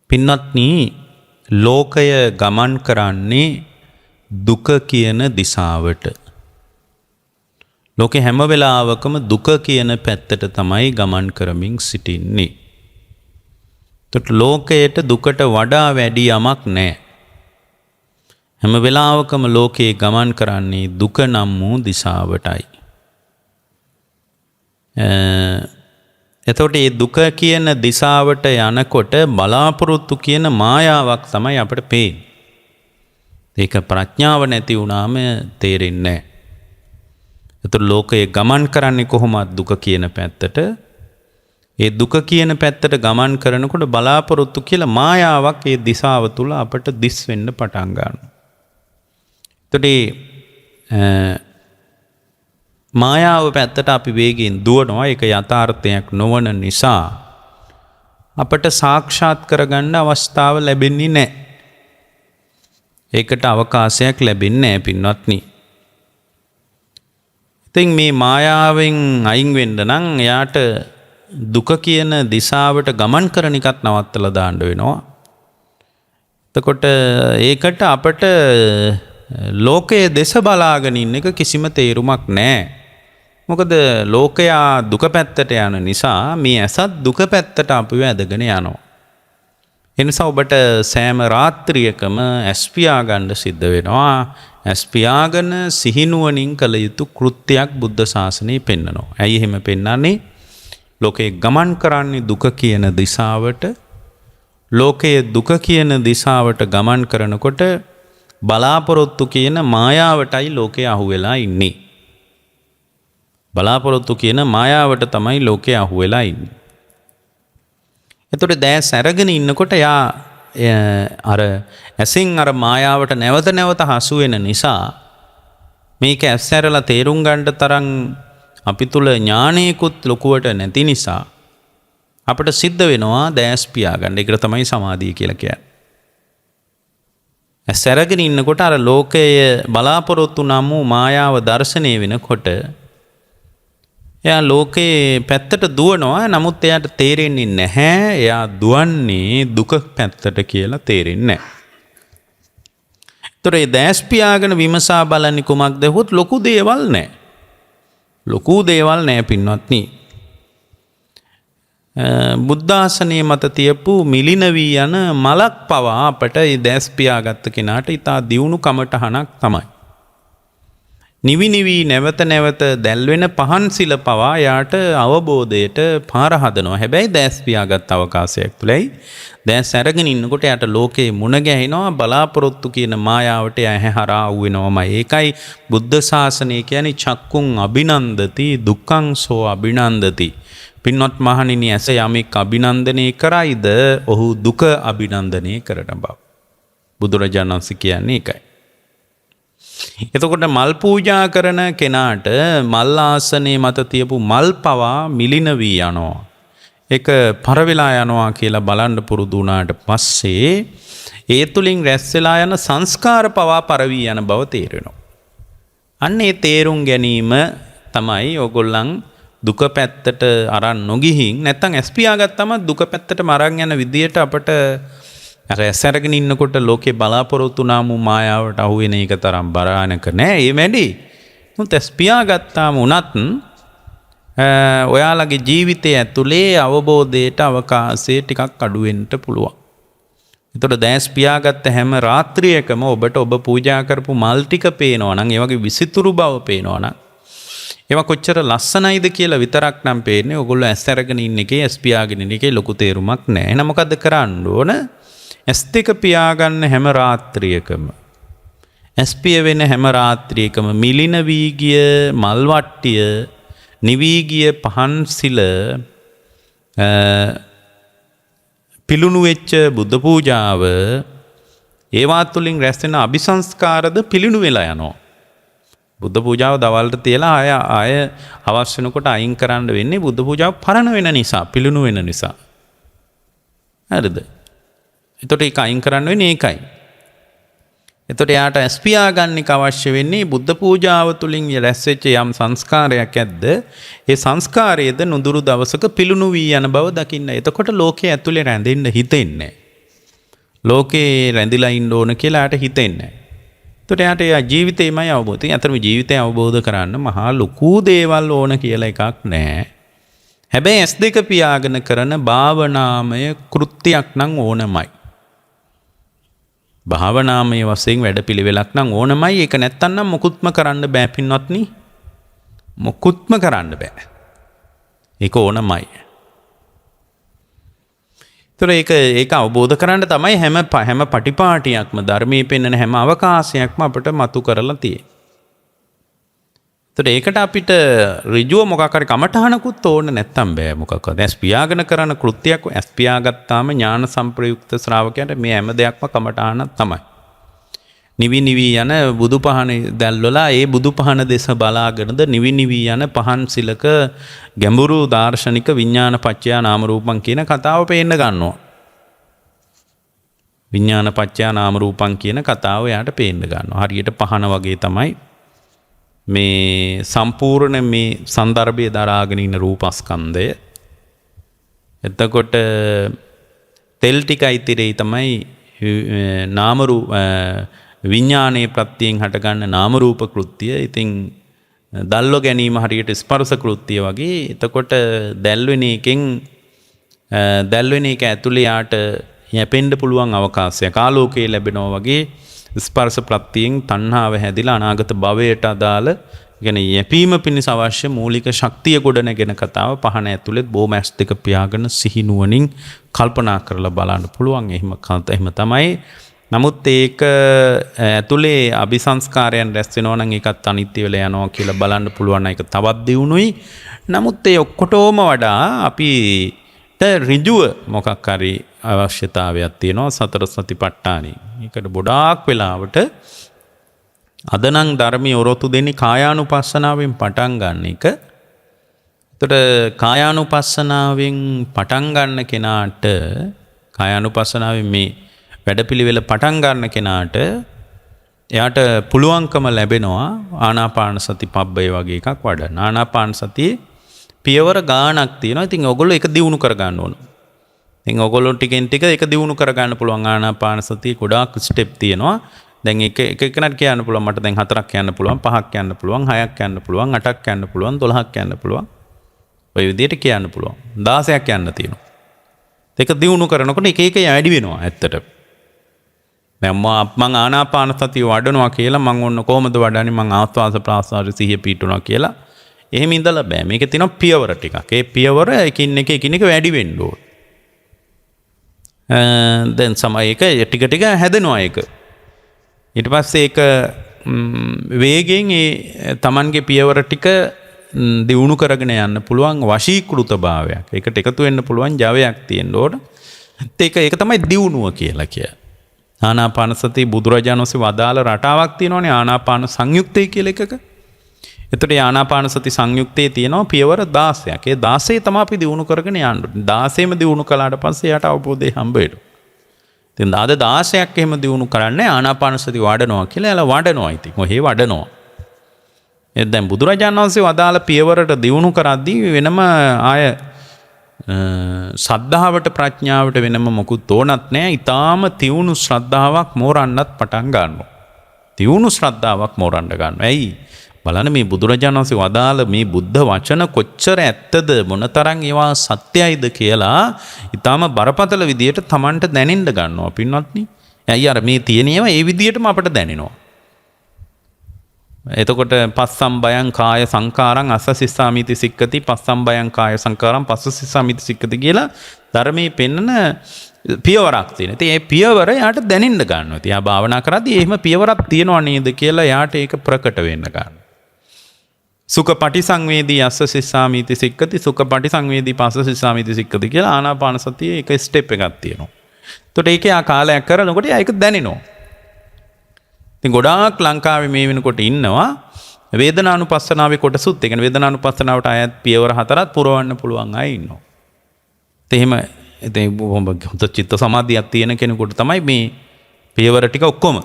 පින්වත්නි, ලෝකය ගමන් කරන්නේ දුක කියන දිශාවට. ලෝකේ හැම වෙලාවකම දුක කියන පැත්තට තමයි ගමන් කරමින් සිටින්නේ. ඒත් ලෝකයට දුකට වඩා වැඩි යමක් නැහැ. හැම වෙලාවකම ලෝකේ ගමන් කරන්නේ දුක නම් වූ දිශාවටයි. එතකොට මේ දුක කියන දිශාවට යනකොට බලාපොරොත්තු කියන මායාවක් තමයි අපිට පේන්නේ. ඒක ප්‍රඥාව නැති වුණාම තේරෙන්නේ නැහැ. එතකොට ලෝකයේ ගමන් කරන්නේ කොහොමද දුක කියන පැත්තට? ඒ දුක කියන පැත්තට ගමන් කරනකොට බලාපොරොත්තු කියලා මායාවක් ඒ දිශාව තුල අපට දිස් වෙන්න පටන් ගන්නවා. එතකොට මායාව පැත්තට අපි වේගයෙන් දුවනවා. ඒක යථාර්ථයක් නොවන නිසා අපට සාක්ෂාත් කරගන්න අවස්ථාව ලැබෙන්නේ නැහැ. ඒකට අවකාශයක් ලැබෙන්නේ නැහැ පින්වත්නි. ඉතින් මේ මායාවෙන් අයින් වෙන්න නම් එයාට දුක කියන දිශාවට ගමන් කරන එකත් නවත්තලා දාන්න වෙනවා. එතකොට ඒකට අපට ලෝකයේ දෙස බලාගෙන ඉන්න එක කිසිම තේරුමක් නැහැ. මොකද ලෝකයා දුක පැත්තට යන නිසා මේ ඇසත් දුක පැත්තට අපිව ඇදගෙන යනවා. ඒ නිසා ඔබට සෑම රාත්‍රියකම ඇස් පියාගන්න සිද්ධ වෙනවා. ඇස් පියාගෙන සිහිනුවණින් කළ යුතු කෘත්‍යයක් බුද්ධ ශාසනය පෙන්නනවා. ඇයි එහෙම පෙන්නන්නේ? ලෝකේ ගමන් කරන්නේ දුක කියන දිශාවට. ලෝකයේ දුක කියන දිශාවට ගමන් කරනකොට බලාපොරොත්තු කියන මායාවටයි ලෝකේ අහු වෙලා ඉන්නේ. බලාපොරොත්තු කියන මායාවට තමයි ලෝකේ අහු වෙලා ඉන්නේ. එතකොට දැස් අරගෙන ඉන්නකොට යා අර ඇසින් අර මායාවට නැවත නැවත හසු වෙන නිසා මේක ඇස් ඇරලා තේරුම් ගන්න තරම් අපි තුල ඥානයකුත් ලොකුවට නැති නිසා අපිට සිද්ධ වෙනවා දැස් පියාගන්න. ඒකට තමයි සමාධිය කියලා කියන්නේ. ඇස් අරගෙන ඉන්නකොට අර ලෝකයේ බලාපොරොත්තු නම් වූ මායාව දැర్శණය වෙනකොට එයා ලෝකේ පැත්තට දුවනවා. නමුත් එයාට තේරෙන්නේ නැහැ එයා දුවන්නේ දුක පැත්තට කියලා තේරෙන්නේ නැහැ. ඒතර ඒ දැස් පියාගෙන විමසා බලන්නේ කුමක්ද? හොත් ලොකු දේවල් නැහැ. ලොකු දේවල් නැහැ පින්වත්නි. බුද්ධාසනයේ මත තියපු මිලින වී යන මලක් පවා අපට ඒ දැස් පියාගත්ත කෙනාට ඊට දියුණු කමටහනක් තමයි. නිවි නිවි නැවත නැවත දැල්වෙන පහන් සිල පවා යාට අවබෝධයට පාර හදනවා. හැබැයි දැස් පියාගත් අවකාශයක් තුලයි දැස් අරගෙන ඉන්නකොට යාට ලෝකේ මුණ ගැහෙනවා. බලාපොරොත්තු කියන මායාවට යා හරහා වෙනවමයි. ඒකයි බුද්ධ ශාසනය කියන්නේ චක්කුං අභිනන්දති දුක්ඛං සෝ අභිනන්දති. පින්වත් මහණෙනි, ඇස යමෙක් අභිනන්දනය කරයිද ඔහු දුක අභිනන්දනය කරන බව බුදුරජාණන් වහන්සේ කියන්නේ ඒකයි. එතකොට මල් පූජා කරන කෙනාට මල් ආසනයේ මත තියපු මල් පවා මිලින වී යනවා. ඒක පර වෙලා යනවා කියලා බලන්න පුරුදු වුණාට පස්සේ ඒ තුලින් රැස් වෙලා යන සංස්කාර පවා පර වී යන බව තේරෙනවා. අන්න ඒ තේරුම් ගැනීම තමයි ඕගොල්ලන් දුක පැත්තට අරන් නොගිහින් නැත්තම් ඇස් පියාගත්තම දුක පැත්තටම අරන් යන විදියට අපට අර ඇස් අරගෙන ඉන්නකොට ලෝකේ බලාපොරොත්තු නම් මායාවට අහු වෙන එක තරම් බරානක නෑ. ඒ වැඩි. මුත් ඇස් පියාගත්තාම උනත් ඔයාලගේ ජීවිතය ඇතුලේ අවබෝධයට අවකාශය ටිකක් අඩු වෙන්න පුළුවන්. ඒතකොට දැස් පියාගත්ත හැම රාත්‍රියකම ඔබට ඔබ පූජා කරපු මල් ටික පේනවා නම්, ඒ වගේ විසිතුරු බව පේනවා නම්, ඒවා කොච්චර ලස්සනයිද කියලා විතරක් නම් පේන්නේ. ඔයගොල්ලෝ ඇස් අරගෙන ඉන්න එකේ ඇස් පියාගෙන ඉන්න එකේ ලොකු තේරුමක් නැහැ. එහෙනම් මොකද්ද කරන්න ඕන? ඇස් දෙක පියාගන්න හැම රාත්‍රියකම, ඇස් පිය වෙන හැම රාත්‍රියකම මිලින වී ගිය මල් වට්ටිය, නිවී ගිය පහන් සිල, පිලුණු වෙච්ච බුද්ධ පූජාව, ඒවා තුලින් රැස් වෙන අபிසංස්කාරද පිලුණු වෙලා යනවා. බුද්ධ පූජාව දවල්ට තියලා ආය අවශ්‍ය වෙනකොට අයින් කරන්න වෙන්නේ. බුද්ධ පූජාව පරණ වෙන නිසා, පිලුණු වෙන නිසා. හරිද? එතකොට ඒක අයින් කරන්න වෙන්නේ ඒකයි. එතකොට යාට ඇස් පියාගන්න එක අවශ්‍ය වෙන්නේ බුද්ධ පූජාව තුලින් රැස් වෙච්ච යම් සංස්කාරයක් ඇද්ද ඒ සංස්කාරයේද නුදුරු දවසක පිලුණු වී යන බව දකින්න. එතකොට ලෝකයේ ඇතුලේ රැඳෙන්න හිතෙන්නේ. ලෝකේ රැඳිලා ඉන්න ඕන කියලා යාට හිතෙන්නේ නැහැ. එතකොට යාට ජීවිතේමයි අවබෝධය. අතරම ජීවිතය අවබෝධ කරන්න මහා ලොකු දේවල් ඕන කියලා එකක් නැහැ. හැබැයි S2 පියාගෙන කරන භාවනාමය කෘත්‍යයක් නම් ඕනමයි. භාවනාමය වශයෙන් වැඩපිළිවෙලක් නම් ඕනමයි. ඒක නැත්තම් නම් මොකුත්ම කරන්න බෑ පින්වත්නි. මොකුත්ම කරන්න බෑ. ඒක ඕනමයි. ඒක අවබෝධ කරන්න තමයි හැම පටිපාටියක්ම ධර්මයේ පෙන්වන හැම අවකාශයක්ම අපිට මතු කරලා තියෙන්නේ. ඒකට අපිට ඍජුව මොකක් හරි කමඨහනකුත් ඕන නැත්තම් බෑ මොකක්ද. ඇස් පියාගෙන කරන කෘත්‍යයක් ඇස් පියාගත්තාම ඥාන සම්ප්‍රයුක්ත ශ්‍රාවකයන්ට මේ හැම දෙයක්ම කමඨහනක් තමයි. නිවි නිවි යන බුදු පහන දැල්වලා ඒ බුදු පහන දෙස බලාගෙනද නිවි නිවි යන පහන් සිලක ගැඹුරු දාර්ශනික විඥාන පත්‍යා නාම රූපං කියන කතාව පේන්න ගන්නවා. විඥාන පත්‍යා නාම රූපං කියන කතාව යාට පේන්න ගන්නවා. හරියට පහන වගේ තමයි මේ සම්පූර්ණ මේ සන්දර්භයේ දරාගෙන ඉන්න රූපස්කන්ධය. එතකොට තෙල් ටිකයි තිරේ තමයි නාම රූප විඥානයේ ප්‍රත්‍යයෙන් හටගන්න නාම රූප කෘත්‍ය. ඉතින් දැල්ව ගැනීම හරියට ස්පර්ශ කෘත්‍ය වගේ. එතකොට දැල්වෙන එක ඇතුලේ යාට යැපෙන්න පුළුවන් අවකාශයක් ආලෝකයේ ලැබෙනවා වගේ ස්පර්ශ ප්‍රත්‍යයෙන් තණ්හාව හැදිලා අනාගත භවයට අදාළ يعني යැපීම පිණිස අවශ්‍ය මූලික ශක්තිය ගොඩනගෙන කතාව පහන ඇතුලේ බොහොම ඇස් දෙක පියාගෙන සිහිනුවණින් කල්පනා කරලා බලන්න පුළුවන්. එහෙම තමයි. නමුත් ඒක ඇතුලේ අபிසංස්කාරයන් රැස් වෙනවා නම් ඒකත් අනිත්‍ය වෙලා යනවා කියලා බලන්න පුළුවන් නම් ඒක තවත් දියුණුයි. නමුත් ඒ ඔක්කොටම වඩා අපිට ඍජුව මොකක් හරි අවශ්‍යතාවයක් තියෙනවා සතර සතිපට්ඨානෙ. ඒකට ගොඩාක් වෙලාවට අද නම් ධර්මයේ ඔරොත්තු දෙන්නේ කායානුපස්සනාවෙන් පටන් ගන්න එක. එතකොට කායානුපස්සනාවෙන් පටන් ගන්න කෙනාට කායානුපස්සනාවෙන් මේ වැඩපිළිවෙල පටන් ගන්න කෙනාට එයාට පුළුවන්කම ලැබෙනවා ආනාපාන සති පබ්බය වගේ එකක් වඩන්න. ආනාපාන සතියේ පියවර ගාණක් තියෙනවා. ඉතින් ඔයගොල්ලෝ ඒක දියුණු කර ගන්න ඕන. ඉතින් ඔයගොල්ලෝ ටිකෙන් ටික ඒක දියුණු කර ගන්න පුළුවන්. ආනාපාන සතියේ ගොඩාක් ස්ටෙප් තියෙනවා. දැන් එක එකකට කියන්න පුළුවන් මට දැන් 4ක් කියන්න පුළුවන් 5ක් කියන්න පුළුවන් 6ක් කියන්න පුළුවන් 8ක් කියන්න පුළුවන් 12ක් කියන්න පුළුවන්. ඔය විදිහට කියන්න පුළුවන්. 16ක් කියන්න තියෙනවා. ඒක දියුණු කරනකොට එක එක වැඩි වෙනවා ඇත්තට. දැන් මම ආනාපාන සතිය වඩනවා කියලා මම ඔන්න කොහොමද වඩන්නේ මම ආස්වාස ප්‍රාස්වාස සිහිය පිටුනවා කියලා එහෙම ඉඳලා බෑ. මේකේ තියෙනවා පියවර ටිකක්. ඒ පියවර එකින් එක වැඩි වෙන්න ඕන. දැන් සමයක ටික ටික හැදෙනවා ඒක. ඊට පස්සේ ඒක වේගෙන් ඒ Tamanගේ පියවර ටික දියුණු කරගෙන යන්න පුළුවන් වශීකృత භාවයක්. ඒකට එකතු වෙන්න පුළුවන් ජවයක් තියෙන්න ඕන. ඒක තමයි දියුණුව කියලා කියන්නේ. ආනාපාන සතිය බුදුරජාණන් වහන්සේ වදාළ රටාවක් තියෙනවානේ ආනාපාන සංයුක්තය කියලා එකක. එතකොට ආනාපාන සති සංයුක්තයේ තියෙනවා පියවර 16ක්. ඒ 16 තමයි අපි දිනු කරගෙන යන්න ඕනේ. 16ම දිනු කළාට පස්සේ යට අවබෝධය හම්බ වෙනවා. ඉතින් අද 16ක් එහෙම දිනු කරන්නේ ආනාපාන සති වඩනවා කියලා එලා වඩනවා. ඉතින් ඔහේ වඩනවා. ඒ දැන් බුදුරජාණන් වහන්සේ වදාළ පියවරට දිනු කරද්දී වෙනම ආය ශ්‍රද්ධාවට ප්‍රඥාවට වෙනම මොකුත් ඕනත් නැහැ. ඊටාම තියුණු ශ්‍රද්ධාවක් මෝරන්නත් පටන් ගන්නවා. තියුණු ශ්‍රද්ධාවක් මෝරන්න ගන්නවා. ඇයි? බලන්න මේ බුදුරජාණන් වහන්සේ වදාළ මේ බුද්ධ වචන කොච්චර ඇත්තද මොනතරම් ඒවා සත්‍යයිද කියලා ඊටාම බරපතල විදියට Tamanට දැනෙන්න ගන්නවා පින්වත්නි. ඇයි අර මේ තියෙන ඒවා ඒ විදියටම අපට දැනෙනවා. එතකොට පස්සම්බයං කාය සංකාරං අස්සසිස්සාමිති සික්කති පස්සම්බයං කාය සංකාරං පස්සසිස්සාමිති සික්කති කියලා ධර්මයේ පෙන්නන පියවරක් තියෙනවා. ඉතින් මේ පියවර යාට දැනෙන්න ගන්නවා. ඉතින් යා භාවනා කරද්දී එහෙම පියවරක් තියෙනව නේද කියලා යාට ඒක ප්‍රකට වෙන්න ගන්නවා. සුඛ පටිසංවේදී අස්සසිස්සාමිති සික්කති සුඛ පටිසංවේදී පස්සසිස්සාමිති සික්කති කියලා ආනාපාන සතියේ එක ස්ටෙප් එකක් තියෙනවා. එතකොට ඒකේ ආ කාලයක් කරනකොට ඒක දැනෙනවා. ඉතින් ගොඩාක් ලංකාවේ මේ වෙනකොට ඉන්නවා වේදනානුපස්සනාවේ කොටසුත් ඒ කියන්නේ වේදනානුපස්සනාවට ආයත් පියවර 4ක් පුරවන්න පුළුවන් අය ඉන්නවා. එහෙම ඉතින් හොඳ චිත්ත සමාධියක් තියෙන කෙනෙකුට තමයි මේ පියවර ටික ඔක්කොම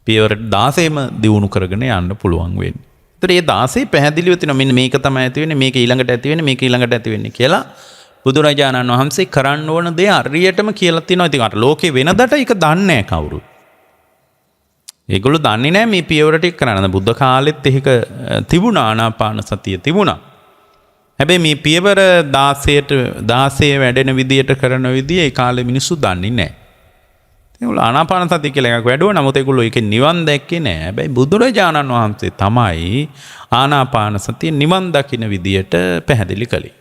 පියවර 16ම දිනු කරගෙන යන්න පුළුවන් වෙන්නේ. ඒතර මේ 16 පැහැදිලිව තියෙනවා මෙන්න මේක තමයි ඇති වෙන්නේ මේක ඊළඟට ඇති වෙන්නේ මේක ඊළඟට ඇති වෙන්නේ කියලා බුදුරජාණන් වහන්සේ කරන්න ඕන දේ හරියටම කියලා තියෙනවා. ඉතින් අර ලෝකේ වෙනදට ඒක දන්නේ නැහැ කවුරුත්. ඒගොල්ලෝ දන්නේ නැහැ මේ පියවර ටික කරන්න. බුද්ධ කාලෙත් ඒක තිබුණා, ආනාපාන සතිය තිබුණා. හැබැයි මේ පියවර 16 වැඩෙන විදියට කරන විදිය ඒ කාලේ මිනිස්සු දන්නේ නැහැ. ඒගොල්ලෝ ආනාපාන සතිය කියලා එකක් වැඩුවා. නමුත් ඒගොල්ලෝ ඒකේ නිවන් දැක්කේ නැහැ. හැබැයි බුදුරජාණන් වහන්සේ තමයි ආනාපාන සතිය නිවන් දකින්න විදියට පැහැදිලි කළේ.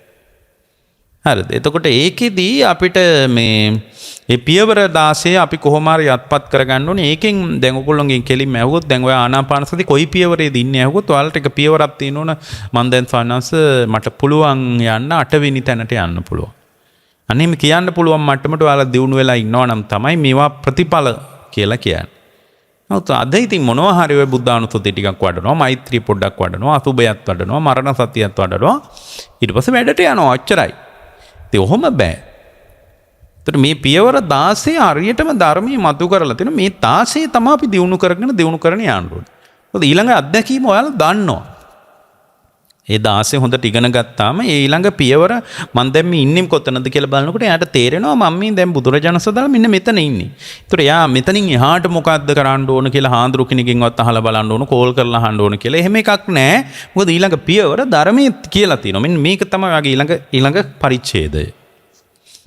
හරිද? එතකොට ඒකෙදී අපිට මේ පියවර 16 අපි කොහොම හරි යත්පත් කරගන්න ඕනේ. ඒකෙන් දැන් ඔයගොල්ලෝගෙන් කෙලින්ම ඇහුවොත් දැන් ඔය ආනාපාන සති කොයි පියවරේද ඉන්නේ ඇහුවොත් ඔයාලට එක පියවරක් තියෙන ඕන. මම දැන් සවනස් මට පුළුවන් යන්න 8 වෙනි තැනට යන්න පුළුවන්. අනේ මේ කියන්න පුළුවන් මට්ටමට ඔයාලා දියුණු වෙලා ඉන්නවා නම් තමයි මේවා ප්‍රතිඵල කියලා කියන්නේ. නමුත් අද ඉතින් මොනවා හරි ඔය බුද්ධානුස්සතිය ටිකක් වඩනවා, මෛත්‍රී පොඩ්ඩක් වඩනවා, අසුබයත් වඩනවා, මරණ සතියත් වඩනවා. ඊට පස්සේ වැඩට යනවා. අච්චරයි. ඉතින් ඔහොම බෑ. ඒතර මේ පියවර 16 හරියටම ධර්මයේ මතු කරලා තියෙන මේ 16 තමයි අපි දිනු කරගෙන යන්න ඕනේ. මොකද ඊළඟ අත්දැකීම ඔයාලා දන්නවා. ඒ 16 හොඳට ඉගෙන ගත්තාම ඒ ඊළඟ පියවර මම දැන් මේ ඉන්නේ කොතනද කියලා බලනකොට එයාට තේරෙනවා මම මේ දැන් බුදුරජාණන් වහන්සේ මෙන්න මෙතන ඉන්නේ. ඒතර එයා මෙතනින් එහාට මොකද්ද කරන්න ඕන කියලා හාඳුරු කෙනකින්වත් අහලා බලන්න ඕන, කෝල් කරලා අහන්න ඕන කියලා එහෙම එකක් නැහැ. මොකද ඊළඟ පියවර ධර්මයේ කියලා තියෙනවා. මෙන්න මේක තමයි ඔයාගේ ඊළඟ පරිච්ඡේදය.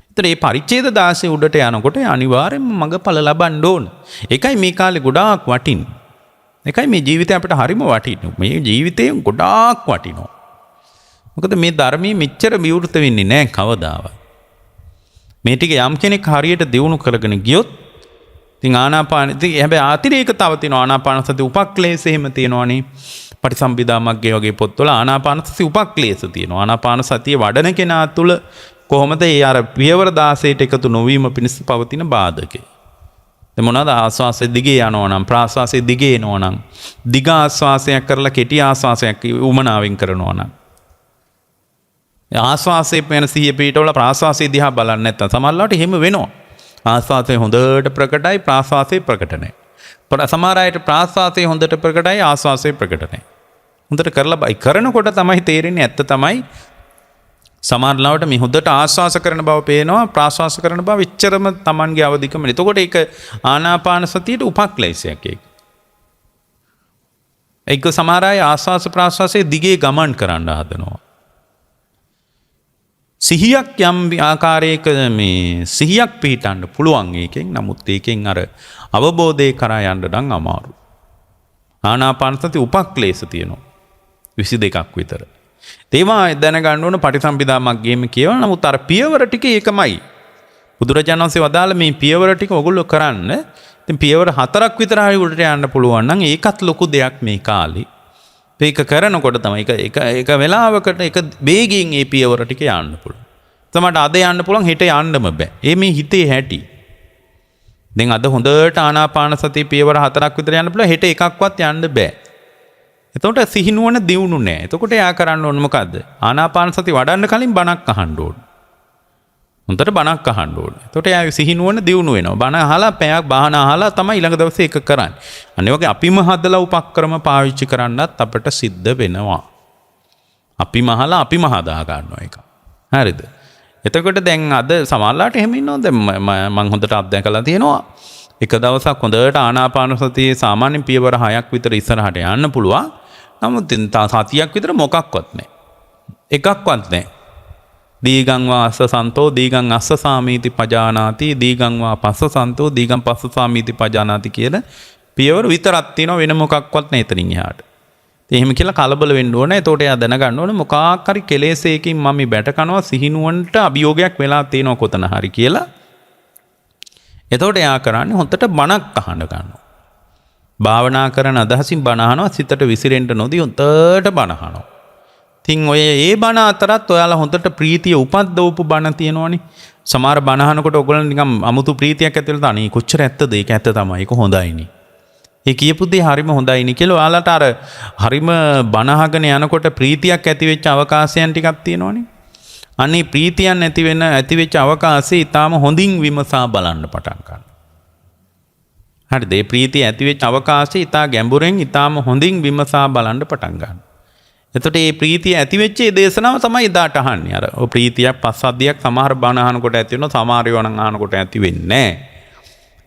ඒතර මේ පරිච්ඡේද 16 උඩට යනකොට අනිවාර්යෙන්ම මඟඵල ලබන්න ඕන. ඒකයි මේ කාලේ ගොඩාක් වටින්නේ. ඒකයි මේ ජීවිතය අපිට හරිම වටිනවා. මේ ජීවිතේ ගොඩාක් වටිනවා. මොකද මේ ධර්මයේ මෙච්චර විවෘත වෙන්නේ නැහැ කවදාවත්. මේ ටික යම් කෙනෙක් හරියට දියුණු කරගෙන ගියොත් ඉතින් ආනාපාන ඉතින් හැබැයි අතිරේක තව තියෙනවා. ආනාපාන සති උපක්ලේශ එහෙම තියෙනවනේ. පටිසම්භිදා මග්ගේ වගේ පොත්වල ආනාපාන සති උපක්ලේශ තියෙනවා. ආනාපාන සතිය වඩන කෙනා තුළ කොහොමද ඒ අර පියවර 16ට එකතු නොවීම පිණිස පවතින බාධකේ. මොනවාද? ආස්වාසයේ දිගේ යනවා නම්, ප්‍රාස්වාසයේ දිගේ එනවා නම්, දිග ආස්වාසයක් කරලා කෙටි ආස්වාසයක් උමනාවෙන් කරනවා නම්, ආස්වාසයේ වෙන සිහිය පිටවල ප්‍රාස්වාසයේ දිහා බලන්නේ නැත්නම් සමහරවිට එහෙම වෙනවා. ආස්වාසයේ හොඳට ප්‍රකටයි, ප්‍රාස්වාසයේ ප්‍රකට නැහැ. සමහර අයට ප්‍රාස්වාසයේ හොඳට ප්‍රකටයි, ආස්වාසයේ ප්‍රකට නැහැ. හොඳට කරලා බයි කරනකොට තමයි තේරෙන්නේ ඇත්ත තමයි. සමහරවිට මේ හොඳට ආස්වාස කරන බව පේනවා, ප්‍රාස්වාස කරන බව එච්චරම Tamanගේ අවදිකම නෙ. එතකොට ඒක ආනාපාන සතියට උපක්ලේශයක් ඒක. ඒක සමහර අය ආස්වාස ප්‍රාස්වාසයේ දිගේ ගමන් කරන්න හදනවා. සිහියක් යම් ආකාරයක මේ සිහියක් පිටන්න පුළුවන් ඒකෙන්. නමුත් ඒකෙන් අර අවබෝධය කරා යන්න නම් අමාරු. ආනාපාන සති උපක්ලේශ තියෙනවා 22ක් විතර. තේවා දැනගන්න ඕන පටිසම්භිදා මග්ගේම කියවන. නමුත් අර පියවර ටික ඒකමයි. බුදුරජාණන් වහන්සේ වදාළ මේ පියවර ටික ඔයගොල්ලෝ කරන්න. ඉතින් පියවර 4ක් විතර හරි උඩට යන්න පුළුවන් නම් ඒකත් ලොකු දෙයක් මේ කාලේ. ඒක කරනකොට තමයි එක වෙලාවකට එක වේගයෙන් මේ පියවර ටික යන්න පුළුවන්. තමට අද යන්න පුළුවන්, හෙට යන්නම බෑ. ඒ මේ හිතේ හැටි. දැන් අද හොඳට ආනාපාන සතිය පියවර 4ක් විතර යන්න පුළුවන්, හෙට එකක්වත් යන්න බෑ. එතකොට සිහිනුවන දියුණු නෑ. එතකොට එයා කරන්න ඕන මොකද්ද? ආනාපාන සති වඩන්න කලින් බණක් අහන්න ඕන. හොඳට බණක් අහන්න ඕන. එතකොට එයා සිහිනුවන දියුණු වෙනවා. බණ අහලා පැයක් බහන අහලා තමයි ඊළඟ දවසේ ඒක කරන්නේ. අනේ වගේ අපිම හදලා උපක්‍රම පාවිච්චි කරන්නත් අපිට සිද්ධ වෙනවා. අපිම අහලා අපිම හදා ගන්නවා ඒක. හරිද? එතකොට දැන් අද සමහරලාට එහෙම ඉන්නවා. දැන් මම හොඳට අත්දැකලා තියෙනවා. එක දවසක් හොඳට ආනාපාන සතියේ සාමාන්‍ය පියවර 6ක් විතර ඉස්සරහට යන්න පුළුවන්. නමුත් සතියක් විතර මොකක්වත් නැහැ. එකක්වත් නැහැ. දීගං වා අස්ස සන්තෝ දීගං අස්ස සාමීති පජානාති දීගං වා පස්ස සන්තෝ දීගං පස්ස සාමීති පජානාති කියලා පියවර විතරක් තියෙනවා, වෙන මොකක්වත් නැහැ එතනින් එහාට. ඉතින් එහෙම කියලා කලබල වෙන්න ඕනේ. එතකොට එයා දැනගන්න ඕනේ මොකක් හරි කෙලෙසයකින් මම මේ බැට කනවා, සිහිනුවන්ට අභියෝගයක් වෙලා තියෙනවා කොතන හරි කියලා. එතකොට එයා කරන්නේ හොඳට බණක් අහන්න ගන්නවා. භාවනා කරන අදහසින් බණ අහනවා, සිතට විසිරෙන්න නොදී හොඳට බණ අහනවා. ඉතින් ඔය ඒ බණ අතරත් ඔයාලා හොඳට ප්‍රීතිය උපද්දවපු බණ තියෙනවනේ. සමහර බණ අහනකොට ඔයගොල්ලෝ නිකන් අමුතු ප්‍රීතියක් ඇති වෙලා තනි කොච්චර ඇත්තද? ඒක ඇත්ත තමයි. ඒක හොඳයිනේ. ඒ කියපු දේ හරිම හොඳයිනේ කියලා ඔයාලට අර හරිම බණ අහගෙන යනකොට ප්‍රීතියක් ඇති වෙච්ච අවකාශයන් ටිකක් තියෙනවනේ. අනේ ප්‍රීතියන් ඇති වෙච්ච අවකාශය ඊටාම හොඳින් විමසා බලන්න පටන් ගන්නවා. හරිද? ඒ ප්‍රීතිය ඇති වෙච්ච අවකාශය ඊටා ගැඹුරෙන් ඊටාම හොඳින් විමසා බලන්න පටන් ගන්නවා. එතකොට මේ ප්‍රීතිය ඇති වෙච්ච ඒ දේශනාව තමයි එදාට අහන්නේ. අර ඔය ප්‍රීතියක් පස්සද්ධියක් සමහර බණ අහනකොට ඇති වෙනවා, සමහර ඒවා නම් අහනකොට ඇති වෙන්නේ නැහැ.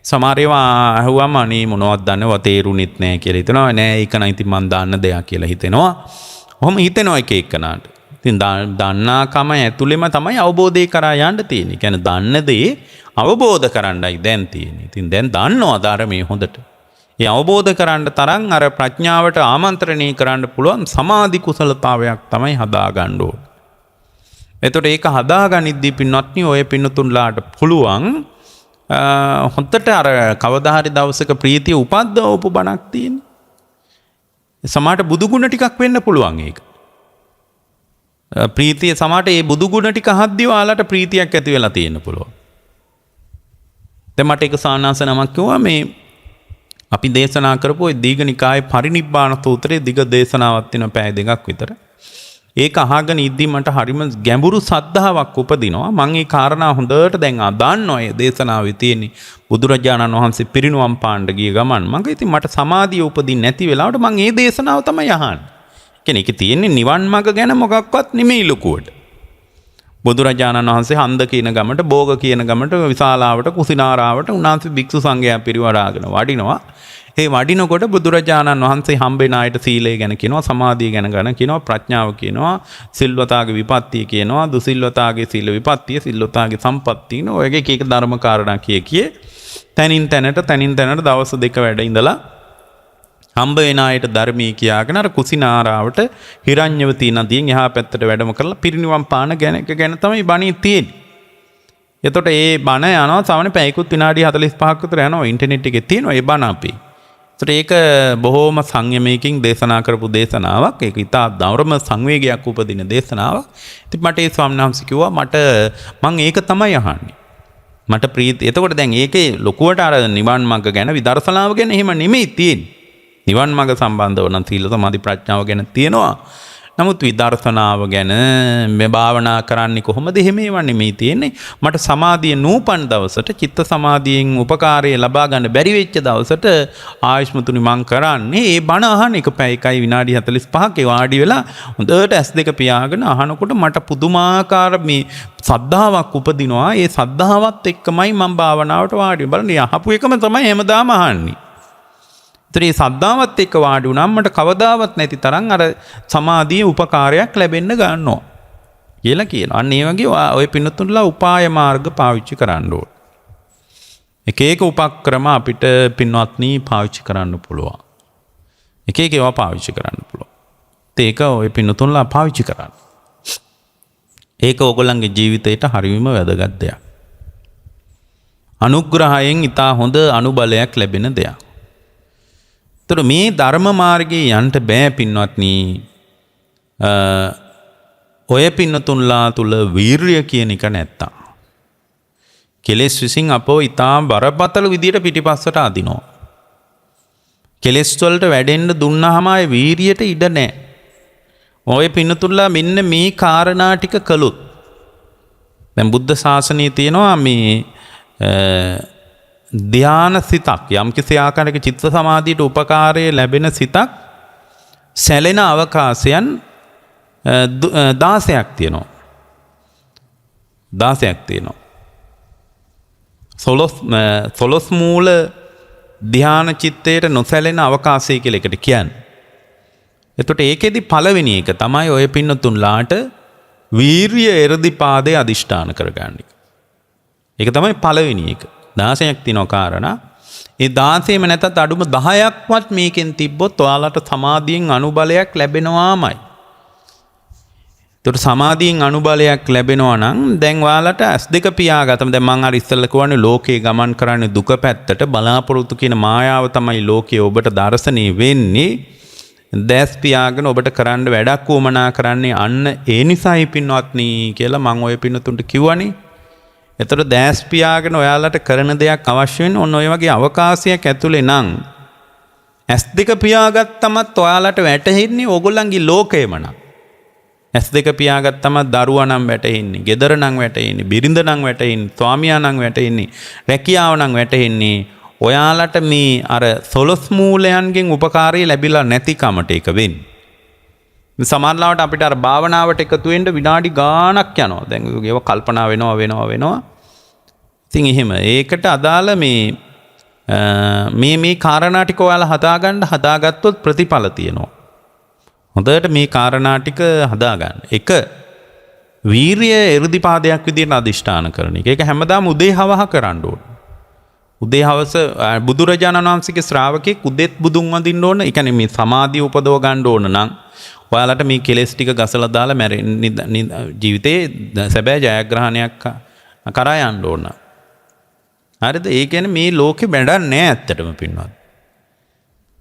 සමහර ඒවා අහුවම අනේ මොනවද දන්නව තේරුණෙත් නැහැ කියලා හිතනවා. නෑ ඒක නම් ඉතින් මන් දාන්න දෙයක් කියලා හිතෙනවා. ඔහොම හිතෙනවා එක එකනාට. ඉතින් දන්නාකම ඇතුළෙම තමයි අවබෝධය කරා යන්න තියෙන්නේ. කියන්නේ දන්න දේ අවබෝධ කරන්නයි දැන් තියෙන්නේ. ඉතින් දැන් දන්නවා ධර්මයේ හොඳට. ඒ අවබෝධ කරන්න තරම් අර ප්‍රඥාවට ආමන්ත්‍රණය කරන්න පුළුවන් සමාධි කුසලතාවයක් තමයි හදාගන්න ඕනේ. එතකොට ඒක හදාගනිද්දී පින්වත්නි ඔය පින්නතුන්ලාට පුළුවන් හොඳට අර කවදා හරි දවසක ප්‍රීතිය උපද්දවපු බණක් තියෙන්නේ. සමහරට බුදු ගුණ ටිකක් වෙන්න පුළුවන් ඒක. ප්‍රීතිය සමහරට ඒ බුදු ගුණ ටික අහද්දී ඔයාලට ප්‍රීතියක් ඇති වෙලා තියෙන්න පුළුවන්. දැන් මට එක සානාස නමක් කිව්වා මේ අපි දේශනා කරපු ওই දීඝනිකායේ පරිනිබ්බාන සූත්‍රයේ දිග දේශනාවක් තියෙන පැය දෙකක් විතර. ඒක අහගෙන ඉද්දි මට හරිම ගැඹුරු සද්ධාාවක් උපදිනවා. මම ඒ කාරණා හොඳට දැන් දන්නවා. ඒ දේශනාවේ තියෙන බුදුරජාණන් වහන්සේ පිරිනුවම් පාන්න ගිය ගමන් මම ඉතින් මට සමාධිය උපදින්නේ නැති වෙලාවට මම ඒ දේශනාව තමයි අහන්නේ. කියන්නේ ඒක තියෙන්නේ නිවන් මඟ ගැන මොකක්වත් නෙමෙයි ලොකුවට. බුදුරජාණන් වහන්සේ හන්ද කියන ගමට, බෝග කියන ගමට, විශාලාවට, කුසිනාරාවට උන්වහන්සේ භික්ෂු සංඝයා පිරිවරාගෙන වඩිනවා. ඒ වඩිනකොට බුදුරජාණන් වහන්සේ හම්බෙන අයට සීලය ගැන කියනවා, සමාධිය ගැන කියනවා, ප්‍රඥාව කියනවා, සිල්වතාගේ විපත්තිය කියනවා, දුසිල්වතාගේ සීල විපත්තිය, සිල්වතාගේ සම්පත්තිය නේ. ඔය එක එක ධර්ම කාරණා කිය තනින් තැනට දවස් දෙක වැඩ ඉඳලා හම්බ වෙන අයට ධර්මී කියාගෙන අර කුසිනාරාවට හිරඤ්ඤවතී නදියෙන් එහා පැත්තට වැඩම කරලා පිරිනිවන් පාන ගැන තමයි බණේ තියෙන්නේ. එතකොට ඒ බණ යනවා සාමාන්‍ය පැයකුත් විනාඩි 45ක් විතර යනවා. ඉන්ටර්නෙට් එකේ තියෙනවා ඒ බණ අපේ. ඒතට ඒක බොහෝම සංයමයකින් දේශනා කරපු දේශනාවක්. ඒක ඉතා ධර්ම සංවේගයක් උපදින දේශනාවක්. ඉතින් මට ඒ ස්වාමීන් වහන්සේ කිව්වා මම ඒක තමයි අහන්නේ. මට ප්‍රීති. එතකොට දැන් ඒකේ ලොකුවට අර නිවන් මාර්ග ගැන විදර්ශනාව ගැන එහෙම නෙමෙයි තියෙන්නේ. නිවන් මාර්ග සම්බන්ධව නම් සීල සමාධි ප්‍රඥාව ගැන තියෙනවා. නමුත් විදර්ශනාව ගැන මේ භාවනා කරන්නේ කොහොමද එහෙම ඒවා නෙමෙයි තියෙන්නේ. මට සමාධිය නූපන් දවසට චිත්ත සමාධියෙන් උපකාරය ලබා ගන්න බැරි වෙච්ච දවසට ආයෂ්මතුනි මං කරන්නේ ඒ බණ අහන එක පැය එකයි විනාඩි 45ක් ඒ වාඩි වෙලා හොඳට S2 පියාගෙන අහනකොට මට පුදුමාකාර මේ සද්ධාාවක් උපදිනවා. ඒ සද්ධාවත් එක්කමයි මම භාවනාවට වාඩි බලන්න අහපු එකම තමයි හැමදාම අහන්නේ. ඒ සද්ධාවත් එක්ක වාඩි වුණාම මට කවදාවත් නැති තරම් අර සමාධියේ උපකාරයක් ලැබෙන්න ගන්නවා කියලා කියනවා. අන්න ඒ වගේ ඔය පින්නතුන්ලා උපාය මාර්ග පාවිච්චි කරන්න ඕන. එක එක උපක්‍රම අපිට පින්වත්නි පාවිච්චි කරන්න පුළුවන්. එක එක ඒවා පාවිච්චි කරන්න පුළුවන්. ඒක ඔය පින්නතුන්ලා පාවිච්චි කරන්න. ඒක ඕගොල්ලන්ගේ ජීවිතේට හරියම වැදගත් දෙයක්. අනුග්‍රහයෙන් ඊට හොඳ අනුබලයක් ලැබෙන දෙයක්. තොර මේ ධර්ම මාර්ගයේ යන්න බෑ පින්වත්නි. ඔය පින්නතුන්ලා තුල වීරිය කියන එක නැත්තම්. කෙලෙස් විසින් අපව ඊටාම් බරපතල විදියට පිටිපස්සට අදිනවා. කෙලෙස් වලට වැඩෙන්න දුන්නාම ආයේ වීරියට ඉඩ නැහැ. ඔය පින්නතුන්ලා මෙන්න මේ කාරණා ටික කළොත් දැන් බුද්ධ ශාසනයේ තියෙනවා මේ ධ්‍යාන සිතක් යම් කිසි ආකාරයක චිත්ත සමාධියට උපකාරය ලැබෙන සිතක් සැලෙන අවකාශයන් 16ක් තියෙනවා. 16ක් තියෙනවා. සොලොස් මූල ධ්‍යාන චිත්තයට නොසැලෙන අවකාශය කියලා එකට කියන්නේ. එතකොට ඒකෙදි පළවෙනි එක තමයි ඔය පින්නතුන්ලාට වීරිය එරදිපාදේ අදිෂ්ඨාන කරගන්න එක. ඒක තමයි පළවෙනි එක. 16ක් තියෙනවා කාරණා. ඒ 16ම නැතත් අඩුම 10ක්වත් මේකෙන් තිබ්බොත් ඔයාලට සමාධියෙන් අනුබලයක් ලැබෙනවාමයි. ඒතර සමාධියෙන් අනුබලයක් ලැබෙනවා නම් දැන් ඔයාලට S2 පියාගත්තම දැන් මම අර ඉස්සෙල්ලා කියවනේ ලෝකේ ගමන් කරන්නේ දුක පැත්තට බලාපොරොත්තු කියන මායාව තමයි ලෝකයේ ඔබට දර්ශනීය වෙන්නේ. දැස් පියාගෙන ඔබට කරන්න වැඩක් වුමනා කරන්නේ අන්න ඒ නිසායි පින්වත්නි කියලා මම ඔය පින්නතුන්ට කිව්වනේ. එතකොට දැස් පියාගෙන ඔයාලට කරන දෙයක් අවශ්‍ය වෙන්නේ ඔන්න ඔය වගේ අවකාශයක් ඇතුලේ නම් S2 පියාගත්තමත් ඔයාලට වැටෙන්නේ ඕගොල්ලන්ගේ ලෝකයම නම්. S2 පියාගත්තම දරුවා නම් වැටෙන්නේ, ගෙදර නම් වැටෙන්නේ, බිරිඳ නම් වැටෙන්නේ, ස්වාමියා නම් වැටෙන්නේ, රැකියාව නම් වැටෙන්නේ. ඔයාලට මේ අර සොලොස් මූලයන්ගෙන් උපකාරය ලැබිලා නැති කමට ඒක වෙන්නේ. සමහරවිට අපිට අර භාවනාවට එකතු වෙන්න විනාඩි ගාණක් යනවා. දැන් ඒක කල්පනා වෙනවා. ඉතින් එහෙම ඒකට අදාළ මේ කාරණා ටික ඔයාලා හදාගත්තොත් ප්‍රතිඵල තියෙනවා. හොඳට මේ කාරණා ටික හදාගන්න. එක වීරිය එ르දිපාදයක් විදිහට අදිෂ්ඨාන කරන එක. ඒක හැමදාම උදේ හවහ කරන්න ඕන. උදේ හවස බුදුරජාණන් වහන්සේගේ ශ්‍රාවකෙක් උදේත් බුදුන් වඳින්න ඕන. ඒ කියන්නේ මේ සමාධිය උපදව ගන්න ඕන නම් ඔයාලට මේ කෙලෙස් ටික ගසලා දාලා ජීවිතේ සැබෑ ජයග්‍රහණයක් කරා යන්න ඕන. හරිද? ඒ කියන්නේ මේ ලෝකෙ බැඳන්නේ නැහැ ඇත්තටම පින්වත්.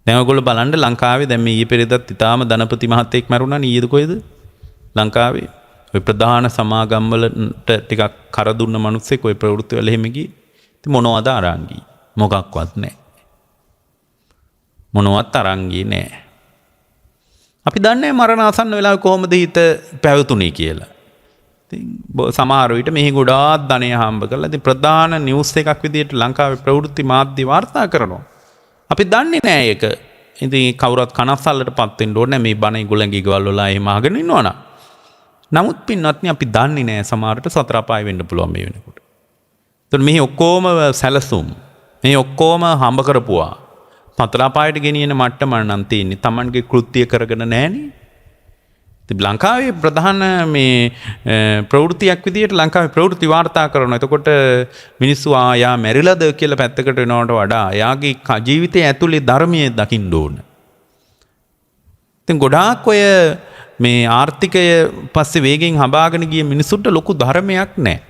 දැන් ඔයගොල්ලෝ බලන්න ලංකාවේ දැන් මේ ඊයේ පෙරේදත් ඉතාලම ධනපති මහත්තයෙක් මැරුණා නේ. ඊයේද කොයිද? ලංකාවේ ඔය ප්‍රධාන සමාගම් වලට ටිකක් කර දුන්න මිනිස්සෙක් ඔය ප්‍රවෘත්ති වල එහෙම ගියේ. ඉතින් මොනවද අරන් ගියේ? මොකක්වත් නැහැ. මොනවත් අරන් ගියේ නැහැ. අපි දන්නේ මරණ ආසන්න වෙලාවේ කොහොමද හිත පැවතුනේ කියලා. ඉතින් සමහර විට මෙහි ගොඩාක් ධනය හම්බ කරලා ඉතින් ප්‍රධාන නිවුස් එකක් විදිහට ලංකාවේ ප්‍රවෘත්ති මාධ්‍ය වාර්තා කරනවා. අපි දන්නේ නැහැ ඒක. ඉතින් කවුරුත් කනස්සල්ලටපත් වෙන්න ඕනේ මේ බණ ඉගුලංගි ගවල් වල එහෙම අහගෙන ඉන්නවනම්. නමුත් පින්වත්නි අපි දන්නේ නැහැ සමහරට සතර අපාය වෙන්න පුළුවන් මේ වෙනකොට. එතකොට මේ ඔක්කොම සැලසුම් මේ ඔක්කොම හම්බ කරපුවා සතර අපායට ගෙනියන මට්ටම නම් තියෙන්නේ. Tamanගේ කෘත්‍ය කරගෙන නැහනේ. ඉතින් ලංකාවේ ප්‍රධාන මේ ප්‍රවෘත්තියක් විදිහට ලංකාවේ ප්‍රවෘත්ති වාර්තා කරනවා. එතකොට මිනිස්සු යා මැරිලාද කියලා පැත්තකට වෙනවට වඩා යාගේ ජීවිතය ඇතුලේ ධර්මයේ දකින්න ඕන. ඉතින් ගොඩාක් ඔය මේ ආර්ථිකය පස්සේ වේගෙන් හඹාගෙන ගිය මිනිසුන්ට ලොකු ධර්මයක් නැහැ.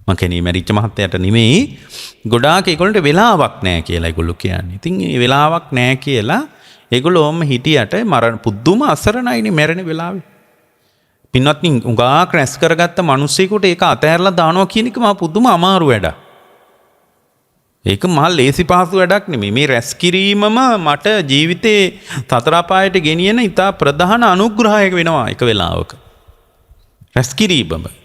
මං කියන්නේ මැරිච්ච මහත්තයාට නෙමෙයි ගොඩාක් ඒගොල්ලන්ට වෙලාවක් නැහැ කියලා ඒගොල්ලෝ කියන්නේ. ඉතින් මේ වෙලාවක් නැහැ කියලා ඒගොල්ලෝම හිටියට මරණ පුදුම අසරණයිනේ මැරෙන වෙලාවේ. පින්වත්නි උඟාක් රැස් කරගත්ත මිනිස්සෙකුට ඒක අතහැරලා දානවා කියන එක මහා පුදුම අමාරු වැඩක්. ඒක මහා ලේසි පහසු වැඩක් නෙමෙයි. මේ රැස් කිරීමම මට ජීවිතේ සතර අපායට ගෙනියන ඉතා ප්‍රධාන අනුග්‍රහයක් වෙනවා එක වෙලාවක. රැස් කිරීමම.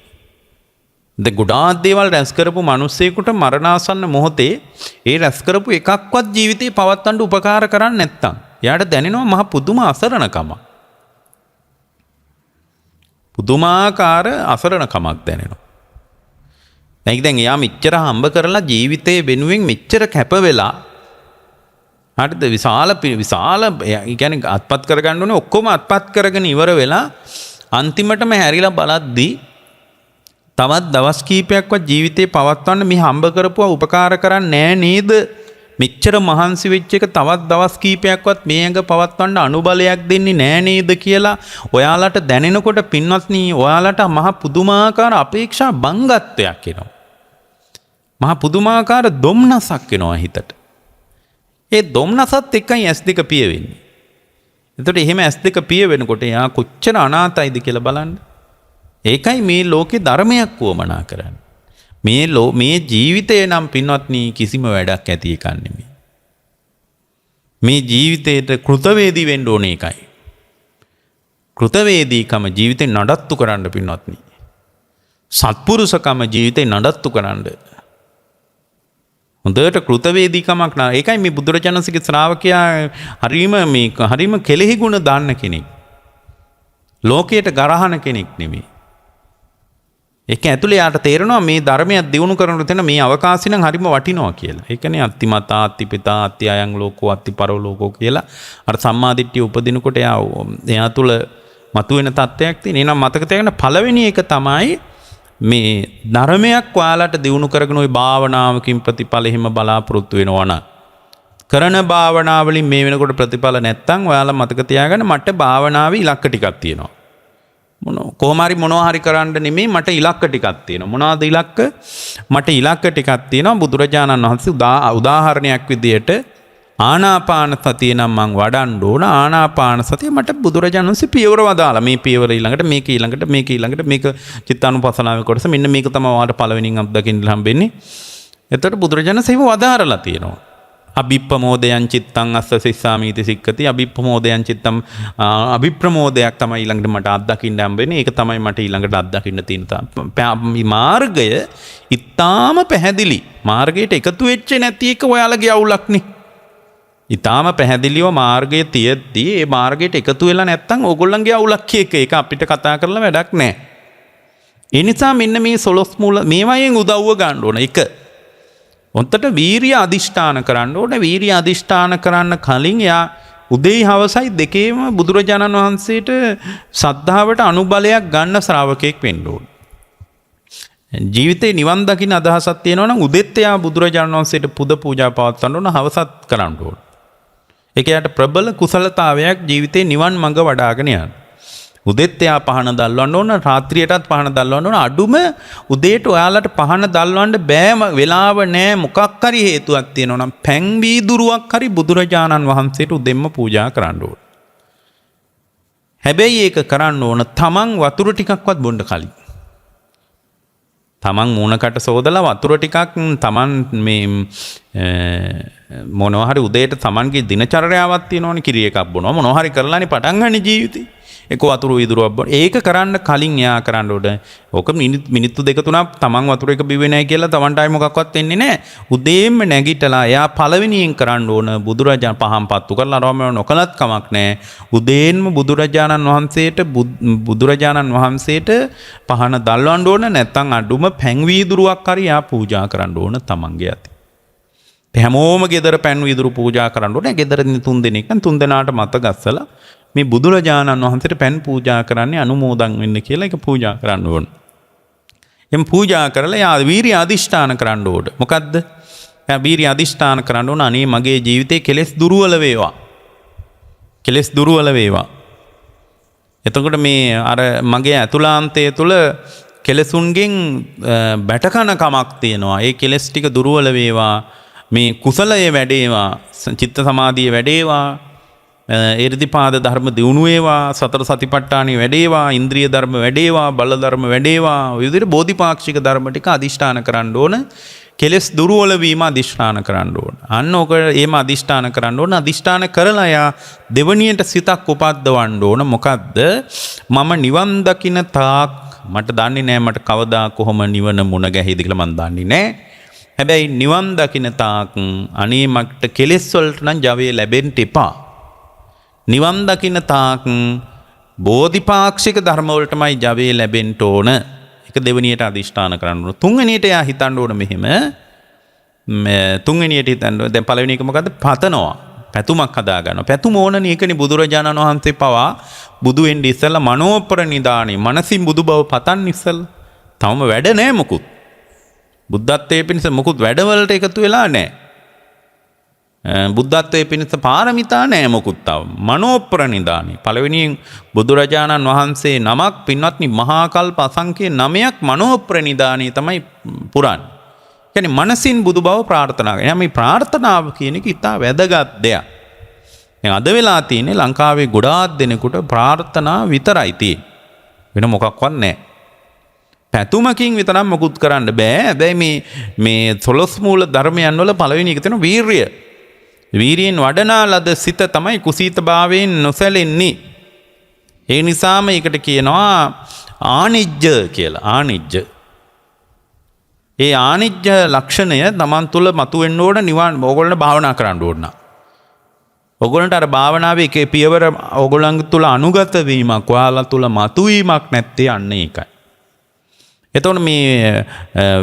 ද ගොඩාක් දේවල් රැස් කරපු මිනිස්සෙකුට මරණාසන්න මොහොතේ ඒ රැස් කරපු එකක්වත් ජීවිතේ පවත්වන්න උපකාර කරන්නේ නැත්තම් එයාට දැනෙනවා මහ පුදුම අසරණකම. පුදුමාකාර අසරණකමක් දැනෙනවා. දැන් එයා මෙච්චර හම්බ කරලා ජීවිතේ වෙනුවෙන් මෙච්චර කැප වෙලා හරිද විශාල කියන්නේ අත්පත් කරගන්න ඕනේ ඔක්කොම අත්පත් කරගෙන ඉවර වෙලා අන්තිමටම හැරිලා බලද්දී තවත් දවස් කීපයක්වත් ජීවිතේ පවත්වන්න මේ හම්බ කරපුවා උපකාර කරන්නේ නෑ නේද? මෙච්චර මහන්සි වෙච්ච එක තවත් දවස් කීපයක්වත් මේ ඇඟ පවත්වන්න අනුබලයක් දෙන්නේ නෑ නේද කියලා ඔයාලට දැනෙනකොට පින්වත්නි ඔයාලට මහ පුදුමාකාර අපේක්ෂා බංගත්වයක් එනවා. මහ පුදුමාකාර දොම්නසක් එනවා හිතට. ඒ දොම්නසත් එක්කයි S2 පිය වෙන්නේ. එතකොට එහෙම S2 පිය වෙනකොට එයා කොච්චර අනාතයිද කියලා බලන්න. ඒකයි මේ ලෝකේ ධර්මයක් වමනා කරන්නේ. මේ ජීවිතය නම් පින්වත්නි කිසිම වැඩක් ඇති එකක් නෙමෙයි. මේ ජීවිතේට කෘතවේදී වෙන්න ඕනේ එකයි. කෘතවේදීකම ජීවිතේ නඩත්තු කරන්න පින්වත්නි. සත්පුරුෂකම ජීවිතේ නඩත්තු කරන්න. හොඳට කෘතවේදීකමක් නා. ඒකයි මේ බුදුරජාණන්සේගේ ශ්‍රාවකයා හරීම කෙලෙහි ගුණ දාන්න කෙනෙක්. ලෝකයට ගරහන කෙනෙක් නෙමෙයි. ඒක ඇතුලේ යාට තේරෙනවා මේ ධර්මයක් දියුණු කරනකොට තන මේ අවකාශය නම් හරිම වටිනවා කියලා. ඒකනේ අත්තිමතා අත්තිපිතා අත්ති අයං ලෝකෝ අත්ති පරලෝකෝ කියලා අර සම්මාදිට්ඨිය උපදිනකොට එයා තුල මතුවෙන තත්ත්වයක් තියෙන. එහෙනම් මතක තියාගන්න පළවෙනි එක තමයි මේ ධර්මයක් ඔයාලට දියුණු කරගෙන ওই භාවනාවකින් ප්‍රතිඵල එහෙම බලාපොරොත්තු වෙනවා නම් කරන භාවනාවලින් මේ වෙනකොට ප්‍රතිඵල නැත්තම් ඔයාලා මතක තියාගන්න මට භාවනාවේ ඉලක්ක ටිකක් තියෙනවා. කොහොම හරි මොනවා හරි කරන්න නෙමෙයි මට ඉලක්ක ටිකක් තියෙනවා. මොනවාද ඉලක්ක? මට ඉලක්ක ටිකක් තියෙනවා. බුදුරජාණන් වහන්සේ උදාහරණයක් විදියට ආනාපාන සතිය නම් මං වඩන්න ඕන. ආනාපාන සතිය මට බුදුරජාණන් වහන්සේ පියවර වදාලා. මේ පියවර ඊළඟට මේක චිත්තානුපස්සනාවේ කොටස මෙන්න මේක තමයි ඔයාලට පළවෙනියෙන් අත්දකින්න හම්බෙන්නේ. එතකොට බුදුරජාණන් සේව වදාරලා තියෙනවා. අභිප්‍රමෝදයන් චිත්තං අස්ස සිස්සාමීති සික්කති. අභිප්‍රමෝදයන් චිත්තම් අභිප්‍රමෝදයක් තමයි ඊළඟට මට අත්දකින්න හම්බෙන්නේ. ඒක තමයි මට ඊළඟට අත්දකින්න තියෙන මාර්ගය. ඊටාම පැහැදිලි. මාර්ගයට එකතු වෙච්ච නැති එක ඔයාලගේ අවුලක් නේ. ඊටාම පැහැදිලිව මාර්ගයේ තියෙද්දී ඒ මාර්ගයට එකතු වෙලා නැත්තම් ඕගොල්ලන්ගේ අවුලක් එක අපිට කතා කරලා වැඩක් නැහැ. ඒ නිසා මෙන්න මේ සොලොස් මූල මේවායෙන් උදව්ව ගන්න ඕන. එක ඔන්තට වීරිය අදිෂ්ඨාන කරන්න ඕන. වීරිය අදිෂ්ඨාන කරන්න කලින් යා උදේ හවසයි දෙකේම බුදුරජාණන් වහන්සේට සද්ධාවට අනුබලයක් ගන්න ශ්‍රාවකයෙක් වෙන්න ඕන. ජීවිතේ නිවන් දකින්න අදහසක් තියෙනවා නම් උදෙත් යා බුදුරජාණන් වහන්සේට පුද පූජා පවත්වන්න ඕන, හවසත් කරන්න ඕන. ඒක යට ප්‍රබල කුසලතාවයක් ජීවිතේ නිවන් මඟ වඩාගෙන යන්න. උදෙත් එයා පහන දල්වන්න ඕන, රාත්‍රියටත් පහන දල්වන්න ඕන. අඩුම උදේට ඔයාලට පහන දල්වන්න බෑම වෙලාව නෑ. මොකක් හරි හේතුවක් තියෙනවා නම් පැන් වීදුරුවක් හරි බුදුරජාණන් වහන්සේට උදෙන්ම පූජා කරන්න ඕන. හැබැයි ඒක කරන්න ඕන තමන් වතුර ටිකක්වත් බොන්න කලින්. තමන් මූණකට සෝදලා වතුර ටිකක් තමන් මේ මොනවා හරි උදේට තමන්ගේ දිනචර්යාවක් තියෙනවනේ, කිරි එකක් බොනවා මොනවා හරි කරලානේ පටන් ගන්න ජීවිතේ. ඒක වතුර වීදුරුවක් බොන. ඒක කරන්න කලින් යා කරන්න ඕන. ඕක මිනිත්තු දෙක තුනක් තමන් වතුර එක බිව්වේ නැහැ කියලා තමන්ටයි මොකක්වත් වෙන්නේ නැහැ. උදේම නැගිටලා එයා පළවෙනියෙන් කරන්න ඕන බුදුරජාණන් පහන් පත්තු කරලා රෝම නොකලත් කමක් නැහැ. උදේන්ම බුදුරජාණන් වහන්සේට පහන දල්වන්න ඕන. නැත්නම් අඩුම පැන් වීදුරුවක් හරි යා පූජා කරන්න ඕන තමන්ගේ අතේ. හැමෝම ගෙදර පැන් වීදුරු පූජා කරන්න ඕනේ. ගෙදර ඉන්න 3 දෙනෙක් නම් 3 දෙනාට මත ගස්සලා මේ බුදුරජාණන් වහන්සේට පැන් පූජා කරන්නේ අනුමෝදන් වෙන්න කියලා ඒක පූජා කරන්න ඕන. එම් පූජා කරලා යා වීරිය අදිෂ්ඨාන කරන්න ඕන. මොකද්ද? යා වීරිය අදිෂ්ඨාන කරන්න ඕන අනේ මගේ ජීවිතේ කෙලෙස් දුර්වල වේවා. කෙලෙස් දුර්වල වේවා. එතකොට මේ අර මගේ අතුලාන්තය තුල කෙලසුන්ගෙන් බැටකන කමක් තියෙනවා. ඒ කෙලස් ටික දුර්වල වේවා. මේ කුසලයේ වැඩේවා, චිත්ත සමාධියේ වැඩේවා, එර්ධිපාද ධර්ම දියුණු වේවා, සතර සතිපට්ඨානෙ වැඩේවා, ඉන්ද්‍රිය ධර්ම වැඩේවා, බල ධර්ම වැඩේවා. ඔය විදිහට බෝධිපාක්ෂික ධර්ම ටික අදිෂ්ඨාන කරන්න ඕන. කෙලස් දුර්වල වීම අදිෂ්ඨාන කරන්න ඕන. අන්න ඔක එහෙම අදිෂ්ඨාන කරන්න ඕන. අදිෂ්ඨාන කරලා යා දෙවණියට සිතක් උපද්දවන්න ඕන. මොකද්ද? මම නිවන් දකින්න තාක් මට දන්නේ නැහැ මට කවදා කොහොම නිවන මුණ ගැහිද කියලා මන් දන්නේ නැහැ. හැබැයි නිවන් දකින්න තාක් අනේ මට කෙලෙස් වලට නම් ජවය ලැබෙන්න එපා. නිවන් දකින්න තාක් බෝධිපාක්ෂික ධර්ම වලටමයි ජවය ලැබෙන්න ඕන. ඒක දෙවෙනියට අදිෂ්ඨාන කරන්න ඕන. තුන්වෙනියට යා හිතන්න ඕන මෙහෙම. තුන්වෙනියට හිතන්න දැන් පළවෙනි එක මොකද්ද? පතනවා. පැතුමක් හදා ගන්නවා. පැතුම ඕනනේ. ඒකනේ බුදුරජාණන් වහන්සේ පවා බුදු වෙන්න ඉස්සෙල්ලා මනෝප්‍රනිදානේ මනසින් බුදු බව පතන්න ඉස්සෙල්ලා. තවම වැඩ නැහැ මොකුත්. බුද්ධත්වයේ පිණිස මොකුත් වැඩවලට එකතු වෙලා නැහැ. බුද්ධත්වයේ පිණිස පාරමිතා නැහැ මොකුත් තව. මනෝප්‍රනිදානේ. පළවෙනියෙන් බුදුරජාණන් වහන්සේ නමක් පින්වත්නි මහා කල්ප අසංඛ්‍ය 9ක් මනෝප්‍රනිදානේ තමයි පුරන්නේ. කියන්නේ මනසින් බුදු බව ප්‍රාර්ථනා කරනවා. එහම මේ ප්‍රාර්ථනාව කියන එක ඉතා වැදගත් දෙයක්. දැන් අද වෙලා තියෙන්නේ ලංකාවේ ගොඩාක් දෙනෙකුට ප්‍රාර්ථනා විතරයි තියෙන්නේ. වෙන මොකක්වත් නැහැ. පැතුමකින් විතරක් මොකුත් කරන්න බෑ. හැබැයි මේ සොලොස් මූල ධර්මයන් වල පළවෙනි එක තියෙනවා වීරිය. වීරියෙන් වඩනා ලද සිත තමයි කුසීතභාවයෙන් නොසැලෙන්නේ. ඒ නිසාම ඒකට කියනවා ආනිජ්ජ කියලා. ආනිජ්ජ. ඒ ආනිජ්ජ ලක්ෂණය තමන් තුළ මතුවෙන්න ඕන. නිවන් ඕගොල්ලන්ට භාවනා කරන්න ඕන. ඕගොල්ලන්ට අර භාවනාවේ එකේ පියවර ඕගොල්ලන් තුළ අනුගත වීමක්, ඔයාලා තුළ මතුවීමක් නැත්තේ අන්න ඒකයි. එතකොට මේ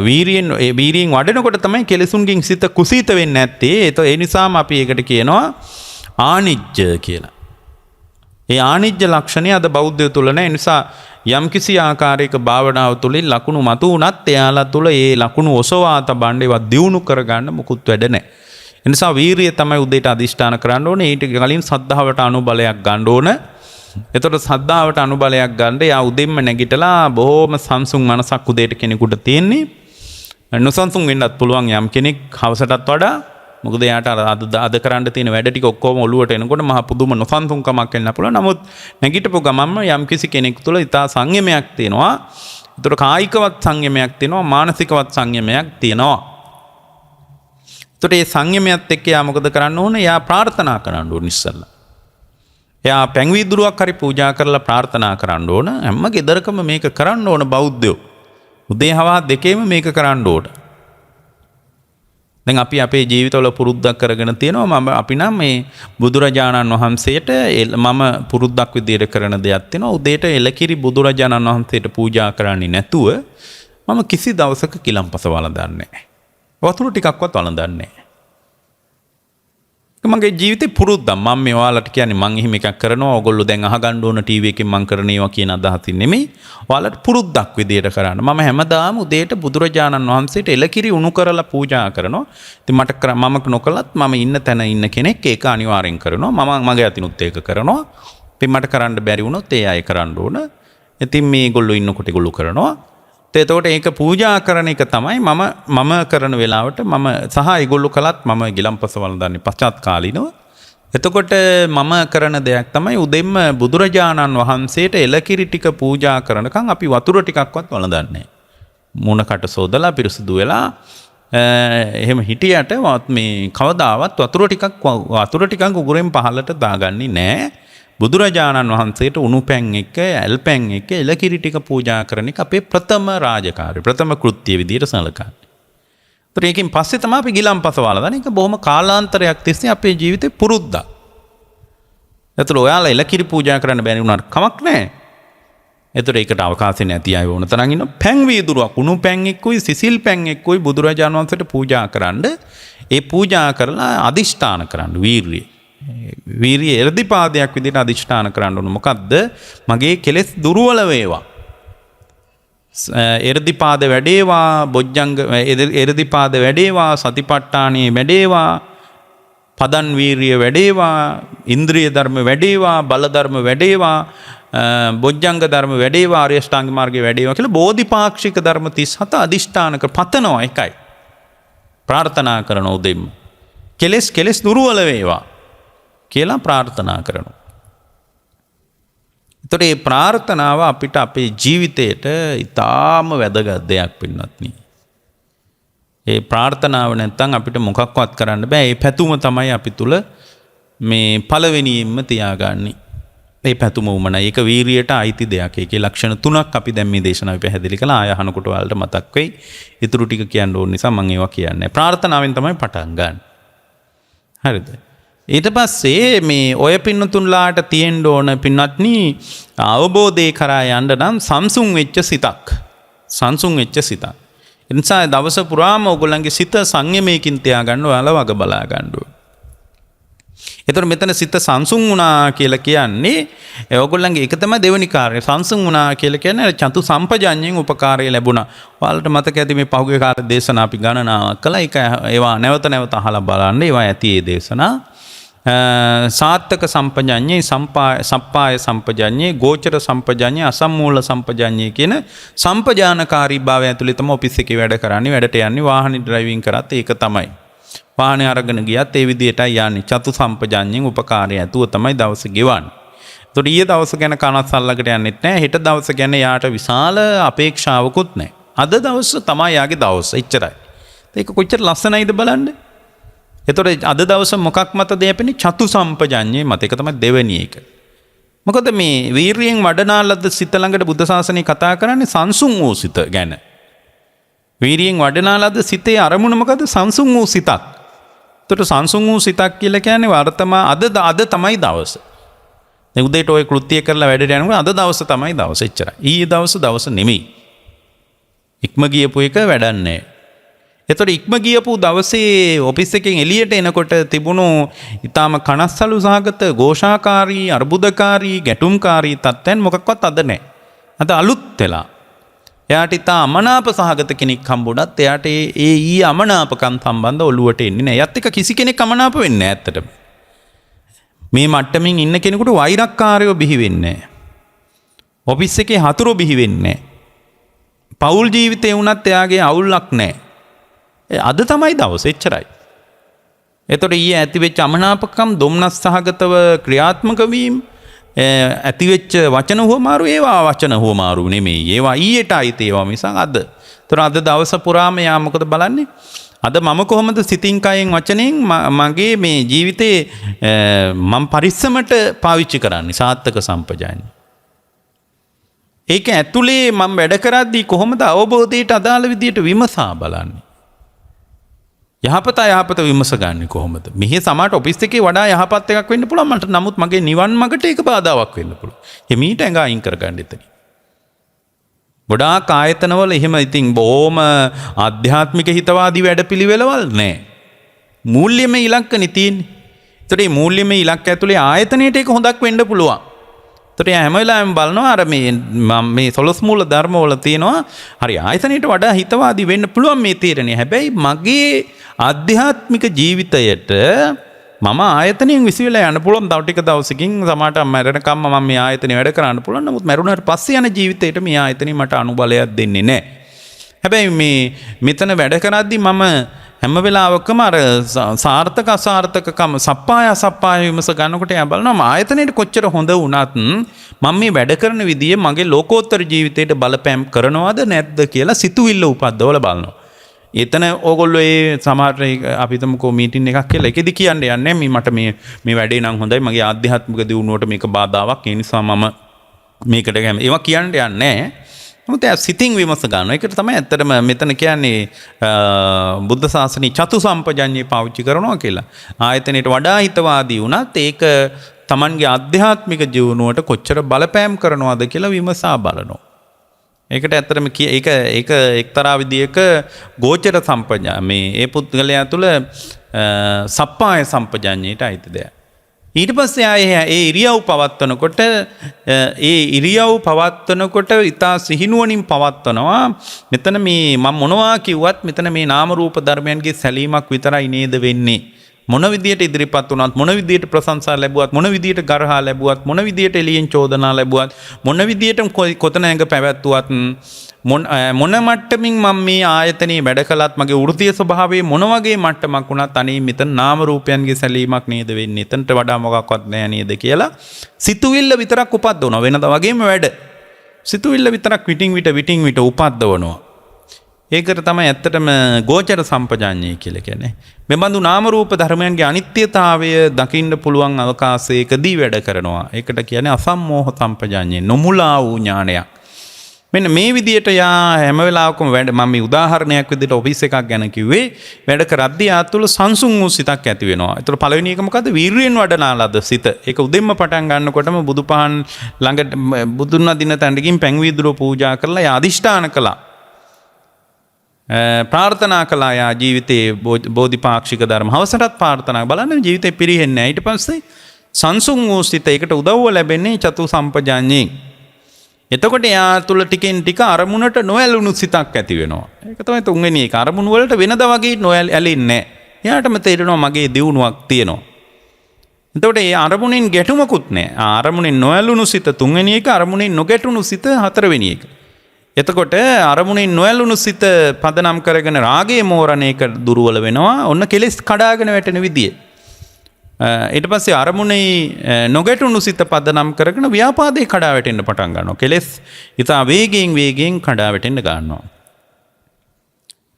වීරියෙන් වඩනකොට තමයි කෙලෙසුන්ගෙන් සිත කුසීත වෙන්නේ නැත්තේ. ඒ නිසාම අපි ඒකට කියනවා ආනිජ්ජ කියලා. ඒ ආනිජ්ජ ලක්ෂණය අද බෞද්ධය තුළ නැහැ. ඒ නිසා යම්කිසි ආකාරයක භාවනාව තුළින් ලකුණු මතු වුණත් එයාලා තුළ ඒ ලකුණු ඔසවා තබන්න ඒවා දියුණු කරගන්න මුකුත් වැඩ නැහැ. ඒ නිසා වීරිය තමයි උදේට අදිෂ්ඨාන කරන්න ඕනේ. ඊට කලින් සද්ධාවට අනුබලයක් ගන්න ඕන. එතකොට සද්ධාවට අනුබලයක් ගන්න යා උදෙන්ම නැගිටලා බොහොම සංසුන් මනසක් උදේට කෙනෙකුට තියෙන්නේ. නොසන්සුන් වෙන්නත් පුළුවන් යම් කෙනෙක් හවසටත් වඩා. මොකද එයාට අද කරන්න තියෙන වැඩ ටික ඔක්කොම ඔළුවට එනකොට මහ පුදුම නොසන්සුන්කමක් එන්න පුළුවන්. නමුත් නැගිටපු ගමන්ම යම් කිසි කෙනෙක් තුළ ඉතා සංයමයක් තියෙනවා. ඒතර කායිකවත් සංයමයක් තියෙනවා, මානසිකවත් සංයමයක් තියෙනවා. ඒතර මේ සංයමයත් එක්ක යා මොකද කරන්න ඕනේ? යා ප්‍රාර්ථනා කරන්න ඕනේ ඉස්සල්ලා. එයා පැන් වීදුරුවක් හරි පූජා කරලා ප්‍රාර්ථනා කරන්න ඕන. හැම ගෙදරකම මේක කරන්න ඕන බෞද්ධයෝ. උදේ හවා දෙකේම මේක කරන්න ඕන. දැන් අපි අපේ ජීවිතවල පුරුද්දක් කරගෙන තියෙනවා අපි නම් මේ බුදුරජාණන් වහන්සේට මම පුරුද්දක් විදියට කරන දෙයක් තියෙනවා උදේට එලකිරි බුදුරජාණන් වහන්සේට පූජා කරන්නේ නැතුව මම කිසි දවසක කිලම්පස වළඳන්නේ නැහැ. වතුර ටිකක්වත් වළඳන්නේ නැහැ. මගේ ජීවිතේ පුරුද්දක් මම මේ ඔයාලට කියන්නේ මං එහෙම එකක් කරනවා ඕගොල්ලෝ දැන් අහගන්න ඕන ටීවී එකෙන් මං කරන ඒවා කියන අදහසින් නෙමෙයි ඔයාලට පුරුද්දක් විදියට කරන්න මම හැමදාම උදේට බුදුරජාණන් වහන්සේට එලකිරි උණු කරලා පූජා කරනවා ඉතින් මම නොකලත් මම ඉන්න තැන ඉන්න කෙනෙක් ඒක අනිවාර්යෙන් කරනවා මම මගේ අතිනුත් ඒක කරනවා ඉතින් මට කරන්න බැරි වුණොත් ඒ අය කරන්න ඕන ඉතින් මේගොල්ලෝ ඉන්නකොට ඒගොල්ලෝ කරනවා එතකොට ඒක පූජා කරන එක තමයි මම කරන වෙලාවට මම සහ ඒගොල්ලෝ කළත් මම ගිලම්පස වළඳන්නේ පශ්චාත් කාලීනව. එතකොට මම කරන දෙයක් තමයි උදෙන්ම බුදුරජාණන් වහන්සේට එලකිරි ටික පූජා කරනකම් අපි වතුර ටිකක්වත් වළඳන්නේ නැහැ. මූණකට සෝදලා පිරිසුදු වෙලා එහෙම හිටියට මේ කවදාවත් වතුර ටිකක් උගුරෙන් පහළට දාගන්නේ නැහැ. බුදුරජාණන් වහන්සේට උණු පැන් එක්ක ඇල් පැන් එක්ක එලකිරි ටික පූජා කරන එක අපේ ප්‍රථම රාජකාරිය ප්‍රථම කෘත්‍ය විදියට සැලකන්නේ. ඒත් ඒකෙන් පස්සේ තමයි අපි ගිලම්පස වළඳන්නේ. ඒක බොහොම කාලාන්තරයක් තිස්සේ අපේ ජීවිතේ පුරුද්දක්. ඒතර ඔයාලා එලකිරි පූජා කරන්න බැරි වුණාට කමක් නැහැ. ඒතර ඒකට අවකාශය නැති අය වුණ තරම් ඉන්න පැන් වීදුරුවක් උණු පැන් එක්කුයි සිසිල් පැන් එක්කුයි බුදුරජාණන් වහන්සේට පූජා කරන්න ඒ පූජා කරලා අදිෂ්ඨාන කරන්න වීරිය එර්දිපාදයක් විදිහට අදිෂ්ඨාන කරන්න ඕන. මොකද්ද? මගේ කෙලෙස් දුර්වල වේවා. එර්දිපාද වැඩේවා, බොජ්ජංග එර්දිපාද වැඩේවා, සතිපට්ඨානේ වැඩේවා, පදන් වීරිය වැඩේවා, ඉන්ද්‍රිය ධර්ම වැඩේවා, බල ධර්ම වැඩේවා, බොජ්ජංග ධර්ම වැඩේවා, ආර්ය අෂ්ටාංග මාර්ගයේ වැඩේවා කියලා බෝධිපාක්ෂික ධර්ම 37 අදිෂ්ඨානක පතනවා එකයි. ප්‍රාර්ථනා කරන උදෙම්. කෙලෙස් දුර්වල වේවා. කියලා ප්‍රාර්ථනා කරනවා. ඒතකොට මේ ප්‍රාර්ථනාව අපිට අපේ ජීවිතයට ඊටාම වැදගත් දෙයක් වෙන්නත් ඒ ප්‍රාර්ථනාව නැත්තම් අපිට මොකක්වත් කරන්න බෑ. ඒ පැතුම තමයි අපි තුල මේ පළවෙනියෙන්ම තියාගන්නේ. ඒ පැතුම උමන ඒක වීරියට අයිති දෙයක්. ඒකේ ලක්ෂණ තුනක් අපි දැන් මේ දේශනාවේ පැහැදිලි කළා. ආය අහනකොට ඔයාලට මතක් වෙයි. ඊටු ටික කියන්න ඕන නිසා මම ඒවා කියන්නේ. ප්‍රාර්ථනාවෙන් තමයි පටන් ගන්න. හරිද? ඊට පස්සේ මේ ඔය පින්නතුන්ලාට තියෙන්න ඕන පින්වත්නි අවබෝධය කරා යන්න නම් සංසුන් වෙච්ච සිතක්. ඒ නිසා දවස පුරාම ඔයගොල්ලන්ගේ සිත සංයමයකින් තියාගන්න ඔයාලා වග බලා ගන්න ඕන. ඒතර මෙතන සිත සංසුන් වුණා කියලා කියන්නේ ඔයගොල්ලන්ගේ එක තමයි දෙවෙනි කාර්යය. සංසුන් වුණා කියලා කියන්නේ චතු සම්පජඤ්ඤයෙන් උපකාරය ලැබුණා. ඔයාලට මතක ඇති මේ පහුගිය කාලේ දේශනා අපි ගණනාවක් කළා. ඒක ඒවා නැවත අහලා බලන්න. ඒවා ඇති ඒ දේශනා. සාත්තක සම්පජඤ්ඤේ සප්පාය සම්පජඤ්ඤේ ගෝචර සම්පජඤ්ඤේ අසම්මූල සම්පජඤ්ඤේ කියන සම්පජානකාරී භාවය ඇතුළේ තමයි ඔෆිස් එකේ වැඩ කරන්නේ වැඩට යන්නේ වාහනේ ඩ්‍රයිවිං කරත් ඒක තමයි වාහනේ අරගෙන ගියත් ඒ විදිහටයි යන්නේ චතු සම්පජඤ්ඤෙන් උපකාරය ඇතුව තමයි දවස ගෙවන්නේ. ඒතකොට ඊයේ දවස ගැන කනස්සල්ලකට යන්නෙත් නැහැ. හෙට දවස ගැන යාට විශාල අපේක්ෂාවකුත් නැහැ. අද දවස තමයි යාගේ දවස. එච්චරයි. ඒක කොච්චර ලස්සනයිද බලන්න. එතකොට අද දවස මොකක් මතද යැපෙන්නේ? චතු සම්පජඤ්ඤේ මත. ඒක තමයි දෙවෙනි එක. මොකද මේ වීරියෙන් වඩනාලද සිත ළඟට බුද්ධ ශාසනය කතා කරන්නේ සංසුන් වූ සිත ගැන. වීරියෙන් වඩනාලද සිතේ අරමුණ මොකද? සංසුන් වූ සිතක්. එතකොට සංසුන් වූ සිතක් කියලා කියන්නේ වර්තමාන අද තමයි දවස. දැන් උදේට ඔය කෘත්‍ය කරලා වැඩට යනකොට අද දවස තමයි දවස. එච්චරයි. ඊයේ දවස නෙමෙයි. ඉක්ම ගියපු එක වැඩක් නැහැ. එතකොට ඉක්ම ගියපු දවසේ ඔෆිස් එකෙන් එළියට එනකොට තිබුණු ඊටාම කනස්සලු සහගත ഘോഷාකාරී අර්බුදකාරී ගැටුම්කාරී තත්ත්වයන් මොකක්වත් අද නැහැ. අද අලුත් වෙලා. එයාට ඊටා අමනාප සහගත කෙනෙක් හම්බුණත් එයාට ඒ ඊ අමනාපකම් සම්බන්ධ ඔළුවට එන්නේ නැහැ. යත් එක කිසි කෙනෙක් අමනාප වෙන්නේ නැහැ ඇත්තටම. මේ මට්ටමින් ඉන්න කෙනෙකුට වෛරක්කාරයෝ බිහි වෙන්නේ නැහැ. ඔෆිස් එකේ හතුරු බිහි වෙන්නේ නැහැ. පෞල් ජීවිතේ වුණත් එයාගේ අවුලක් නැහැ. අද තමයි දවස එච්චරයි. එතකොට ඊයේ ඇතිවෙච්ච අමනාපකම් දුම්නස් සහගතව ක්‍රියාත්මක වීම ඇතිවෙච්ච වචන හුවමාරු ඒවා වචන හුවමාරු නෙමෙයි. ඒවා ඊයට අයිති ඒවා මිසක් අද. එතකොට අද දවස පුරාම යා මොකද බලන්නේ? අද මම කොහොමද සිතින් කයෙන් වචනෙන් මගේ මේ ජීවිතේ මම පරිස්සමට පාවිච්චි කරන්නේ සාත්තක සම්පජාඤ්ඤය. ඒක ඇතුලේ මම වැඩ කරද්දී කොහොමද අවබෝධයට අදාළ විදියට විමසා බලන්නේ? යහපත විමස ගන්න කොහොමද? මෙහි සමහරට ඔෆිස් එකේ වඩා යහපත් එකක් වෙන්න පුළුවන් මට. නමුත් මගේ නිවන් මාර්ගට ඒක බාධාවක් වෙන්න පුළුවන්. එමීට ඇඟ අයින් කරගන්න එතන. ගොඩාක් ආයතනවල එහෙම ඉතින් බොහොම ආධ්‍යාත්මික හිතවාදී වැඩපිළිවෙළවල් නැහැ. මූල්‍යමය ඉලක්කනේ තියෙන්නේ. ඒතර මේ මූල්‍යමය ඉලක්ක ඇතුලේ ආයතනයේට ඒක හොඳක් වෙන්න පුළුවන්. ඒතර හැම වෙලාවෙම බලනවා අර මේ සොළොස් මූල ධර්මවල තියෙනවා හරි ආයතනයට වඩා හිතවාදී වෙන්න පුළුවන් මේ තීරණය. හැබැයි මගේ ආධ්‍යාත්මික ජීවිතයට මම ආයතනයෙන් විසිවිලා යන්න පුළුවන්. තව ටික දවසකින් සමහරට මැරෙනකම්ම මම මේ ආයතනේ වැඩ කරන්න පුළුවන්. නමුත් මැරුණාට පස්සේ යන ජීවිතේට මේ ආයතනේ මට අනුබලයක් දෙන්නේ නැහැ. හැබැයි මෙතන වැඩ කරද්දී මම හැම වෙලාවකම අර සාර්ථක අසාර්ථකකම සප්පාය විමස ගන්නකොට එයා බලනවා ආයතනයේ කොච්චර හොඳ වුණත් මම මේ වැඩ කරන විදිය මගේ ලෝකෝත්තර ජීවිතයට බලපෑම් කරනවද නැද්ද කියලා සිතුවිල්ල උපද්දවල බලනවා. එතන ඕගොල්ලෝ ඒ සමහර අපි හිතමුකෝ මීටින් එකක් කියලා එකෙදි කියන්නේ යන්නේ මට මේ වැඩේ නම් හොඳයි මගේ ආධ්‍යාත්මික දියුණුවට මේක බාධාවක් ඒ නිසා මම මේකට ඒවා කියන්න යන්නේ නැහැ. නමුත් සිතින් විමස ගන්නවා. ඒකට තමයි ඇත්තටම මෙතන කියන්නේ බුද්ධ ශාසනයේ චතු සම්පජඤ්ඤේ පාවිච්චි කරනවා කියලා. ආයතනයට වඩා හිතවාදී වුණත් ඒක Tamanගේ ආධ්‍යාත්මික ජීවණයට කොච්චර බලපෑම් කරනවද කියලා විමසා බලනවා. ඒකට ඇත්තටම ඒක එක්තරා විදියක ගෝචර සම්පජඤ්ඤ මේ ඒ පුද්ගලයා තුළ සප්පාය සම්පජඤ්ඤයට අයිති දෙයක්. ඊට පස්සේ ආයේ ඒ ඉරියව් පවත්වනකොට ඉතා සිහිනුවණින් පවත්වනවා. මෙතන මේ මම මොනවා කිව්වත් මෙතන මේ නාම රූප ධර්මයන්ගේ සැලීමක් විතරයි නේද වෙන්නේ. මොන විදියට ඉදිරිපත් වුණත් මොන විදියට ප්‍රශංසා ලැබුවත් මොන විදියට ගරහා ලැබුවත් මොන විදියට එළියෙන් චෝදනා ලැබුවත් මොන විදියට කොතන ඇඟ පැවැත්වුවත් මොන මට්ටමින් මම මේ ආයතනයේ වැඩ කළත් මගේ වෘත්තීය ස්වභාවයේ මොන වගේ මට්ටමක් වුණත් අනේ මෙතන නාම රූපයන්ගේ සැලීමක් නේද වෙන්නේ. එතනට වඩා මොකක්වත් නැහැ නේද කියලා සිතුවිල්ල විතරක් උපද්දවනවා. වෙනදා වගේම වැඩ. සිතුවිල්ල විතරක් විටින් විට උපද්දවනවා. ඒකට තමයි ඇත්තටම ගෝචර සම්පජාඤ්ඤය කියලා කියන්නේ. මෙබඳු නාම රූප ධර්මයන්ගේ අනිත්‍යතාවය දකින්න පුළුවන් අවකාශයකදී වැඩ කරනවා. ඒකට කියන්නේ අසම්මෝහ සම්පජාඤ්ඤය, නොමුලා වූ ඥානයක්. මෙන්න මේ විදියට යා හැම වෙලාවකම වැඩ මම මේ උදාහරණයක් විදිහට ඔෆිස් එකක් ගැන කිව්වේ වැඩ කරද්දී ආ තුළ සංසුන් වූ සිතක් ඇති වෙනවා. ඒතර පළවෙනි එක මොකද්ද? වීරියෙන් වඩනාලද සිත. ඒක උදෙන්ම පටන් ගන්නකොටම බුදුපහන් ළඟ බුදුන් වදින තැනකින් පැන් වීදුරුව පූජා කරලා යා අදිෂ්ඨාන කළා. ප්‍රාර්ථනා කළා යා ජීවිතේ බෝධිපාක්ෂික ධර්ම හවසටත් ප්‍රාර්ථනා බලන්න ජීවිතේ පිරෙන්නේ නැහැ. ඊට පස්සේ සංසුන් වූ සිත ඒකට උදව්ව ලැබෙන්නේ චතු සම්පජාඤ්ඤයෙන්. එතකොට යා තුළ ටිකෙන් ටික අරමුණට නොඇලුණු සිතක් ඇති වෙනවා. ඒක තමයි තුන්වෙනි එක. අරමුණු වලට වෙනදා වගේ නොඇලෙන්නේ නැහැ. එයාටම තේරෙනවා මගේ දියුණුවක් තියෙනවා. එතකොට ඒ අරමුණෙන් ගැටුමකුත් නැහැ. අරමුණෙන් නොඇලුණු සිත තුන්වෙනි එක, අරමුණෙන් නොගැටුණු සිත හතරවෙනි එක. එතකොට අරමුණෙන් නොඇලුණු සිත පදනම් කරගෙන රාගයේ මෝරණ එක දුර්වල වෙනවා. ඔන්න කෙලෙස් කඩාගෙන වැටෙන විදිය. ඊට පස්සේ අරමුණේ නොගැටුණු සිත පදනම් කරගෙන ව්‍යාපාදේ කඩා වැටෙන්න පටන් ගන්නවා. කෙලෙස් ඉතා වේගයෙන් කඩා වැටෙන්න ගන්නවා.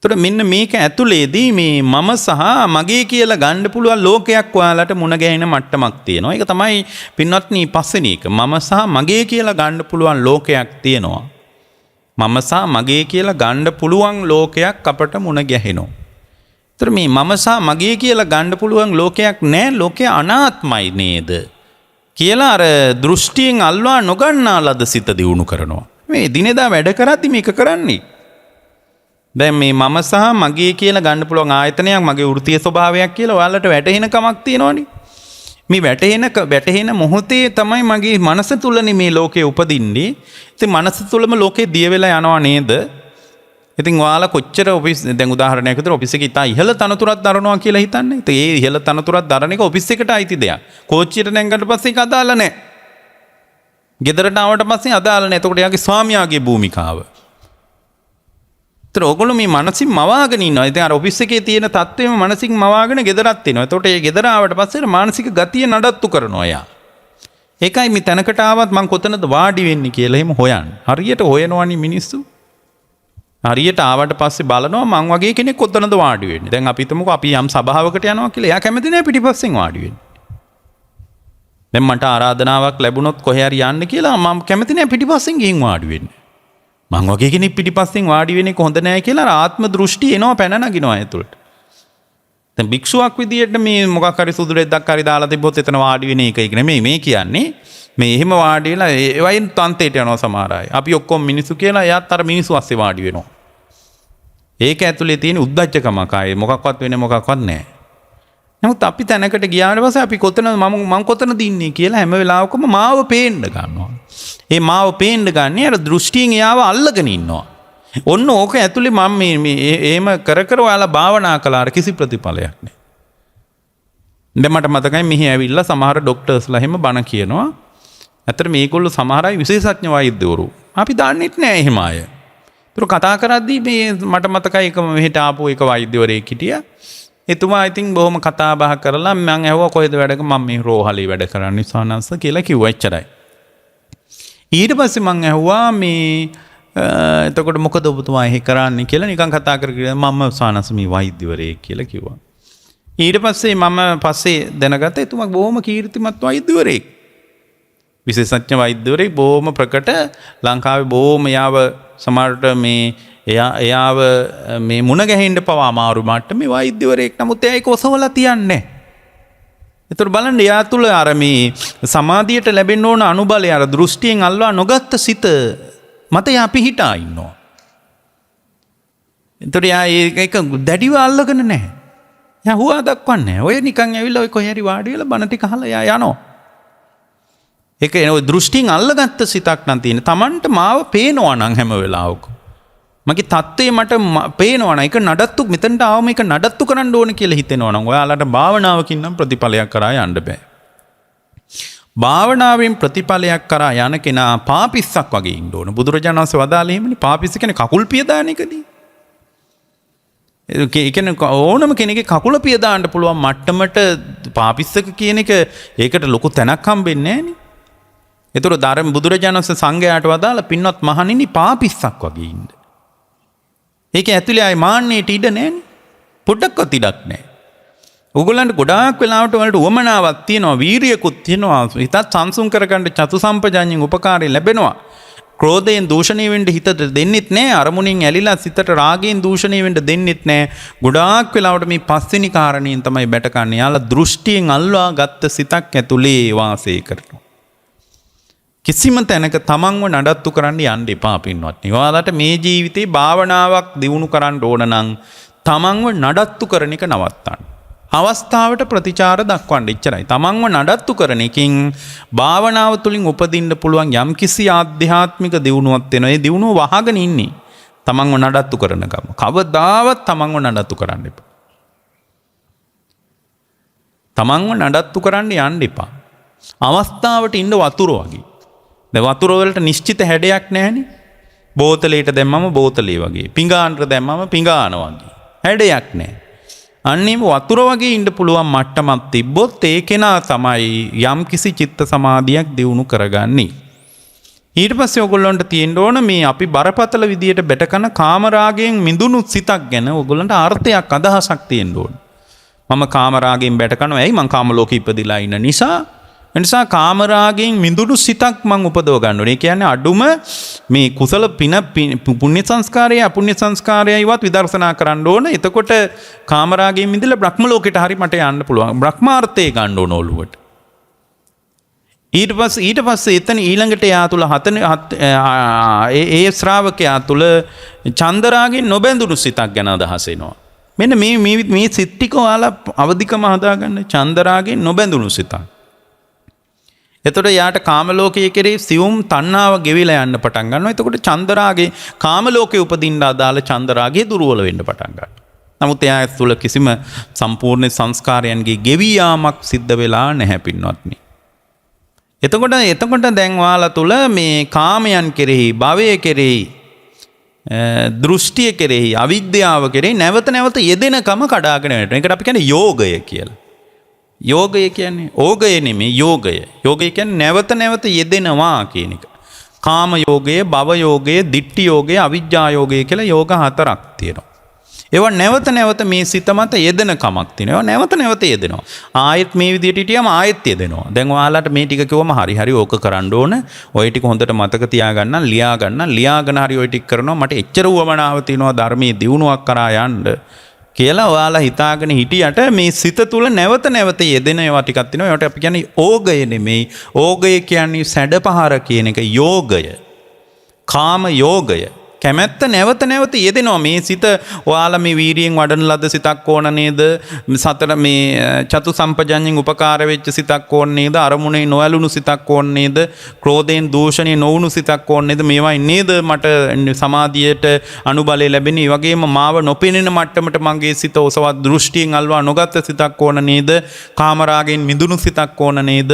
එතකොට මෙන්න මේක ඇතුලේදී මේ මම සහ මගේ කියලා ගන්න පුළුවන් ලෝකයක් ඔයාලට මුණ ගැහෙන මට්ටමක් තියෙනවා. ඒක තමයි පින්වත්නි පස්වෙනි එක. මම සහ මගේ කියලා ගන්න පුළුවන් ලෝකයක් තියෙනවා. මම සහ මගේ කියලා ගන්න පුළුවන් ලෝකයක් අපට මුණ ගැහෙනවා. ඒතර මේ මම සහ මගේ කියලා ගන්න පුළුවන් ලෝකයක් නැහැ. ලෝකය අනාත්මයි නේද කියලා අර දෘෂ්ටියෙන් අල්වා නොගන්නා ලද සිත දියුණු කරනවා. මේ දිනෙදා වැඩ කරද්දි මේක කරන්නේ. දැන් මේ මම සහ මගේ කියලා ගන්න පුළුවන් ආයතනයක් මගේ වෘත්තීය ස්වභාවයක් කියලා ඔයාලට වැටහෙන කමක් තියෙනවනේ. මේ වැටහෙන මොහොතේ තමයි මගේ මනස තුලනේ මේ ලෝකේ උපදින්නේ. ඉතින් මනස තුලම ලෝකේ දිය වෙලා යනවා නේද? ඉතින් ඔයාලා කොච්චර ඔෆිස් දැන් උදාහරණයක් විදිහට ඔෆිස් එකේ ඉතා ඉහළ තනතුරක් දරනවා කියලා හිතන්නේ. ඉතින් ඒ ඉහළ තනතුරක් දරන එක ඔෆිස් එකට අයිති දෙයක්. කෝච්චියට නැංගකට පස්සේ ඒක අදාළ නැහැ. ගෙදරට ආවට පස්සේ අදාළ නැහැ. එතකොට යාගේ ස්වාමියාගේ භූමිකාව. ඔගොල්ලෝ මේ මනසින් මවාගෙන ඉන්නවා. ඉතින් අර ඔෆිස් එකේ තියෙන තත්ත්වෙම මනසින් මවාගෙන ගෙදරත් එනවා. එතකොට ඒ ගෙදර ආවට පස්සේ මානසික ගතිය නඩත්තු කරනවා යා. ඒකයි මේ තැනකට ආවත් මං කොතනද වාඩි වෙන්නේ කියලා එහෙම හොයන්නේ. හරියට හොයනවනේ මිනිස්සු. හරියට ආවට පස්සේ බලනවා මං වගේ කෙනෙක් කොතනද වාඩි වෙන්නේ. දැන් අපි හිතමුකෝ අපි යම් සභාවකට යනවා කියලා. එයා කැමති නැහැ පිටිපස්සෙන් වාඩි වෙන්න. දැන් මට ආරාධනාවක් ලැබුණොත් කොහේ හරි යන්න කියලා මම කැමති නැහැ පිටිපස්සෙන් ගිහින් වාඩි වෙන්න. මං වගේ කෙනෙක් පිටිපස්සෙන් වාඩි වෙන එක හොඳ නෑ කියලා ආත්ම දෘෂ්ටි එනවා පැන නගිනවා ඇතුළට. දැන් භික්ෂුවක් විදියට මේ මොකක් හරි සුදු රෙද්දක් හරි දාලා තිබ්බොත් එතන වාඩි වෙන එක නෙමෙයි මේ කියන්නේ. මේ එහෙම වාඩි වෙලා ඒ වයින් තන්තේට යනවා සමහර අය. අපි ඔක්කොම මිනිස්සු කියලා එයාත් අර මිනිස්සු අස්සේ වාඩි වෙනවා. ඒක ඇතුලේ තියෙන උද්දච්චකමක් ආයේ මොකක්වත් වෙන්නේ මොකක්වත් නැහැ. නමුත් අපි තැනකට ගියාට පස්සේ අපි කොතන මම කොතනද ඉන්නේ කියලා හැම වෙලාවකම මාව පේන්න ගන්නවා. ඒ මාව පේන්න ගන්නේ අර දෘෂ්ටියෙන් එයාව අල්ලගෙන ඉන්නවා. ඔන්න ඕක ඇතුලේ මම මේ එහෙම කර ඔයාලා භාවනා කළාට කිසි ප්‍රතිඵලයක් නැහැ. දැන් මට මතකයි මෙහි ඇවිල්ලා සමහර ડોක්ටර්ස්ලා එහෙම බණ කියනවා. ඇත්තට මේගොල්ලෝ සමහර අය විශේෂඥ වෛද්‍යවරු. අපි දන්නෙත් නෑ එහෙම අය. ඒතර කතා කරද්දී මේ මට මතකයි එක මෙහෙට ආපු එක වෛද්‍යවරයෙක් හිටියා. එතුමා ඉතින් බොහොම කතා බහ කරලා මම ඇහුවා කොහෙද වැඩක මම මේ රෝහලේ වැඩ කරන්නේ සානස්ස කියලා කිව්වා එච්චරයි. ඊට පස්සේ මම ඇහුවා මේ එතකොට මොකද ඔබතුමා එහෙ කරන්නේ කියලා නිකන් කතා කරගෙන මම සානස්ස මේ වෛද්‍යවරයෙක් කියලා කිව්වා. ඊට පස්සේ මම දැනගත්තා එතුමා බොහොම කීර්තිමත් වෛද්‍යවරයෙක්. විශේෂඥ වෛද්‍යවරයෙක් බොහොම ප්‍රකට ලංකාවේ බොහොම යාව සමහරට මේ එයාව මේ මුණ ගැහෙන්න පවා අමාරු මට්ටමේ වෛද්‍යවරයෙක්. නමුත් එයා ඒක ඔසවලා තියන්නේ. ඒතර බලන්න එයා තුල අර මේ සමාධියට ලැබෙන්න ඕන අනුබලය අර දෘෂ්ටියෙන් අල්වා නොගත්ත සිත මත එයා පිහිටා ඉන්නවා. ඒතර එයා ඒක දැඩිව අල්ලගෙන නැහැ. එයා හුවා දක්වන්නේ. ඔය නිකන් ඇවිල්ලා ඔය කොහේ හරි වාඩි වෙලා බණ ටික අහලා එයා යනවා. ඒක එන දෘෂ්ටියෙන් අල්ලගත්ත සිතක් නම් තියෙන. Tamanට මාව පේනවා නම් හැම වෙලාවකම. මගේ தත්ත්වය මට පේනවා නම් ඒක නඩත්තු මෙතනට ආවම ඒක නඩත්තු කරන්න ඕන කියලා හිතෙනවා නම් ඔයාලට භාවනාවකින් නම් ප්‍රතිඵලයක් කරා යන්න බෑ. භාවනාවෙන් ප්‍රතිඵලයක් කරා යන කෙනා පාපිස්සක් වගේ ඉන්න ඕන. බුදුරජාණන් වහන්සේ වදාළේ එහෙමනේ පාපිස්ස කියන්නේ කකුල් පිය දාන එකදී. ඒ කියන්නේ ඕනම කෙනෙක්ගේ කකුල පිය දාන්න පුළුවන් මට්ටමට පාපිස්සක කියන එක ඒකට ලොකු තැනක් හම්බෙන්නේ නැහැ නේ. ඒතර ධර්ම බුදුරජාණන් වහන්සේ සංඝයාට වදාලා පින්වත් මහණෙනි පාපිස්සක් වගේ ඉන්න. ඒක ඇතුලේ ආයි මාන්නයට ඉඩ නැහැනේ. පොඩ්ඩක්වත් ඉඩක් නැහැ. ඕගොල්ලන්ට ගොඩාක් වෙලාවට වලට උවමනාවක් තියෙනවා, වීරියකුත් තියෙනවා, හිතත් සංසුන් කරගන්න චතු සම්පජාඤ්ඤයෙන් උපකාරය ලැබෙනවා. ක්‍රෝධයෙන් දූෂණය වෙන්න හිතට දෙන්නෙත් නැහැ. අරමුණෙන් ඇලිලා සිතට රාගයෙන් දූෂණය වෙන්න දෙන්නෙත් නැහැ. ගොඩාක් වෙලාවට මේ පස්වෙනි කාරණේෙන් තමයි බැටකන්නේ. යාලා දෘෂ්ටියෙන් අල්වා ගත්ත සිතක් ඇතුලේ වාසය කරනවා. කිසිම තැනක තමන්ව නඩත්තු කරන්න යන්න එපා පින්වත්නි. ඔයාලට මේ ජීවිතේ භාවනාවක් දියුණු කරන්න ඕන නම් තමන්ව නඩත්තු කරන එක නවත්තන්න. අවස්ථාවට ප්‍රතිචාර දක්වන්න ඉච්චරයි. තමන්ව නඩත්තු කරන එකකින් භාවනාව තුළින් උපදින්න පුළුවන් යම්කිසි ආධ්‍යාත්මික දියුණුවක් වෙනවා. ඒ දියුණුව වහගෙන ඉන්නේ තමන්ව නඩත්තු කරන ගම. කවදාවත් තමන්ව නඩත්තු කරන්න එපා. තමන්ව නඩත්තු කරන්න යන්න එපා. අවස්ථාවට ඉන්න වතුර වගේ. දැන් වතුර වලට නිශ්චිත හැඩයක් නැහැනේ. බෝතලයට දැම්මම බෝතලේ වගේ. පිඟානට දැම්මම පිඟාන වගේ. හැඩයක් නැහැ. අන්නේම වතුර වගේ ඉන්න පුළුවන් මට්ටමක් තිබ්බොත් ඒ කෙනා තමයි යම්කිසි චිත්ත සමාධියක් දියුණු කරගන්නේ. ඊට පස්සේ ඔයගොල්ලන්ට තියෙන්න ඕන මේ අපි බරපතල විදියට බැටකන කාමරාගයෙන් මිදුණු සිතක් ගැන ඔයගොල්ලන්ට අර්ථයක් අදහසක් තියෙන්න ඕන. මම කාමරාගයෙන් බැටකනවා. ඇයි මං කාම ලෝකෙ ඉපදිලා ඉන්න නිසා. එනිසා කාමරාගයෙන් මිදුණු සිතක් මං උපදව ගන්න ඕනේ. ඒ කියන්නේ අඩුම මේ කුසල පින පුණ්‍ය සංස්කාරය අපුණ්‍ය සංස්කාරයයිවත් විදර්ශනා කරන්න ඕන. එතකොට කාමරාගයෙන් මිදලා බ්‍රහ්ම ලෝකෙට හරි මට යන්න පුළුවන්. බ්‍රහ්මාර්ථය ගන්න ඕන ඔළුවට. ඊට පස්සේ එතන ඊළඟට යා තුල ඒ ශ්‍රාවකයා තුල චන්දරාගෙන් නොබැඳුණු සිතක් ගැන අදහස එනවා. මෙන්න මේ සිත් ටික ඔයාලා අවදිකම හදාගන්න. චන්දරාගෙන් නොබැඳුණු සිතක්. එතකොට යාට කාම ලෝකයේ කෙරේ සියුම් තණ්හාව ගෙවිලා යන්න පටන් ගන්නවා. එතකොට චන්දරාගේ කාම ලෝකේ උපදින්න අදාළ චන්දරාගේ දුර්වල වෙන්න පටන් ගන්නවා. නමුත් එයා තුළ කිසිම සම්පූර්ණ සංස්කාරයන්ගේ ගෙවි යාමක් සිද්ධ වෙලා නැහැ පින්වත්නි. එතකොට දැන් ඔයාලා තුළ මේ කාමයන් කෙරෙහි, භවය කෙරෙහි, දෘෂ්ටිය කෙරෙහි, අවිද්‍යාව කෙරෙහි නැවත නැවත යෙදෙනකම කඩාගෙන යනවා. ඒකට අපි කියන්නේ යෝගය කියලා. යෝගය කියන්නේ ඕගය නෙමෙයි යෝගය. යෝගය කියන්නේ නැවත නැවත යෙදෙනවා කියන එක. කාම යෝගය, භව යෝගය, දිට්ඨි යෝගය, අවිජ්ජා යෝගය කියලා යෝග හතරක් තියෙනවා. ඒවා නැවත නැවත මේ සිත මත යෙදෙන කමක් තියෙනවා. නැවත නැවත යෙදෙනවා. ආයෙත් මේ විදිහට හිටියම ආයෙත් යෙදෙනවා. දැන් ඔයාලට මේ ටික කිව්වම හරි ඕක කරන්න ඕන. ඔය ටික හොඳට මතක තියාගන්න, ලියාගෙන හරි ඔය ටික කරනවා. මට එච්චර උවමනාව තියෙනවා ධර්මයේ දියුණුවක් කරා යන්න කියලා ඔයාලා හිතාගෙන හිටියට මේ සිත තුළ නැවත නැවත යෙදෙන ඒවා ටිකක් තියෙනවා. ඒවට අපි කියන්නේ ඕගය නෙමෙයි. ඕගය කියන්නේ සැඩපහර කියන එක. යෝගය. කාම යෝගය. කැමැත්ත නැවත නැවත යෙදෙනවා. මේ සිත ඔයාලා මේ වීරියෙන් වඩන ලද සිතක් ඕන නේද? සතර මේ චතු සම්පජඤ්ඤෙන් උපකාර වෙච්ච සිතක් ඕන නේද? අරමුණේ නොඇලුණු සිතක් ඕන නේද? ක්‍රෝධයෙන් දූෂණේ නොවුණු සිතක් ඕන නේද? මේවයි නේද මට සමාධියට අනුබලය ලැබෙන්නේ. ඒ වගේම මාව නොපෙනෙන මට්ටමට මගේ සිත ඔසවත් දෘෂ්ටියෙන් අල්වා නොගත් සිතක් ඕන නේද? කාමරාගෙන් මිදුණු සිතක් ඕන නේද?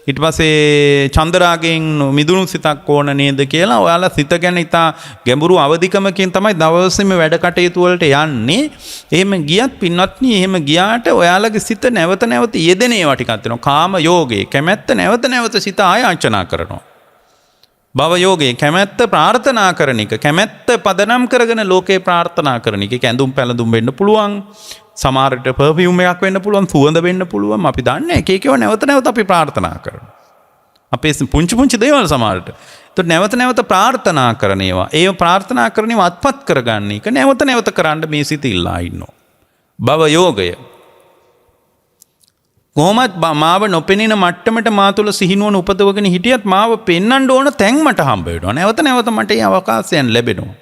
ඊට පස්සේ චන්දරාගෙන් මිදුණු සිතක් ඕන නේද කියලා ඔයාලා සිත ගැන ඉතා ගැඹුරු අවධිකමකින් තමයි දවසේම වැඩ කටයුතු වලට යන්නේ. එහෙම ගියත් පින්වත්නි එහෙම ගියාට ඔයාලගේ සිත නැවත නැවත යෙදෙන ඒවා ටිකක් තියෙනවා. කාම යෝගේ කැමැත්ත නැවත නැවත සිත ආයාචනා කරනවා. භව යෝගේ කැමැත්ත ප්‍රාර්ථනා කරන එක. කැමැත්ත පදනම් කරගෙන ලෝකේ ප්‍රාර්ථනා කරන එක. කැඳුම් පැළඳුම් වෙන්න පුළුවන්. සමහරට පර්ෆියුම් එකක් වෙන්න පුළුවන්. සුවඳ වෙන්න පුළුවන්. අපි දන්නේ එක එකව නැවත නැවත අපි ප්‍රාර්ථනා කරනවා. අපේ පුංචි දේවල් සමහරට. ඒත් නැවත නැවත ප්‍රාර්ථනා කරන ඒවා. ඒ ප්‍රාර්ථනා කරන ඒවා අත්පත් කරගන්න එක නැවත නැවත කරන්න මේ සිත ඉල්ලා ඉන්නවා. භව යෝගය. කොහොමත් මාව නොපෙනෙන මට්ටමට මා තුළ සිහිනුවන උපදවගෙන හිටියත් මාව පෙන්වන්න ඕන තැන් මට හම්බ වෙනවා. නැවත නැවත මට ඒ අවකාශයන් ලැබෙනවා.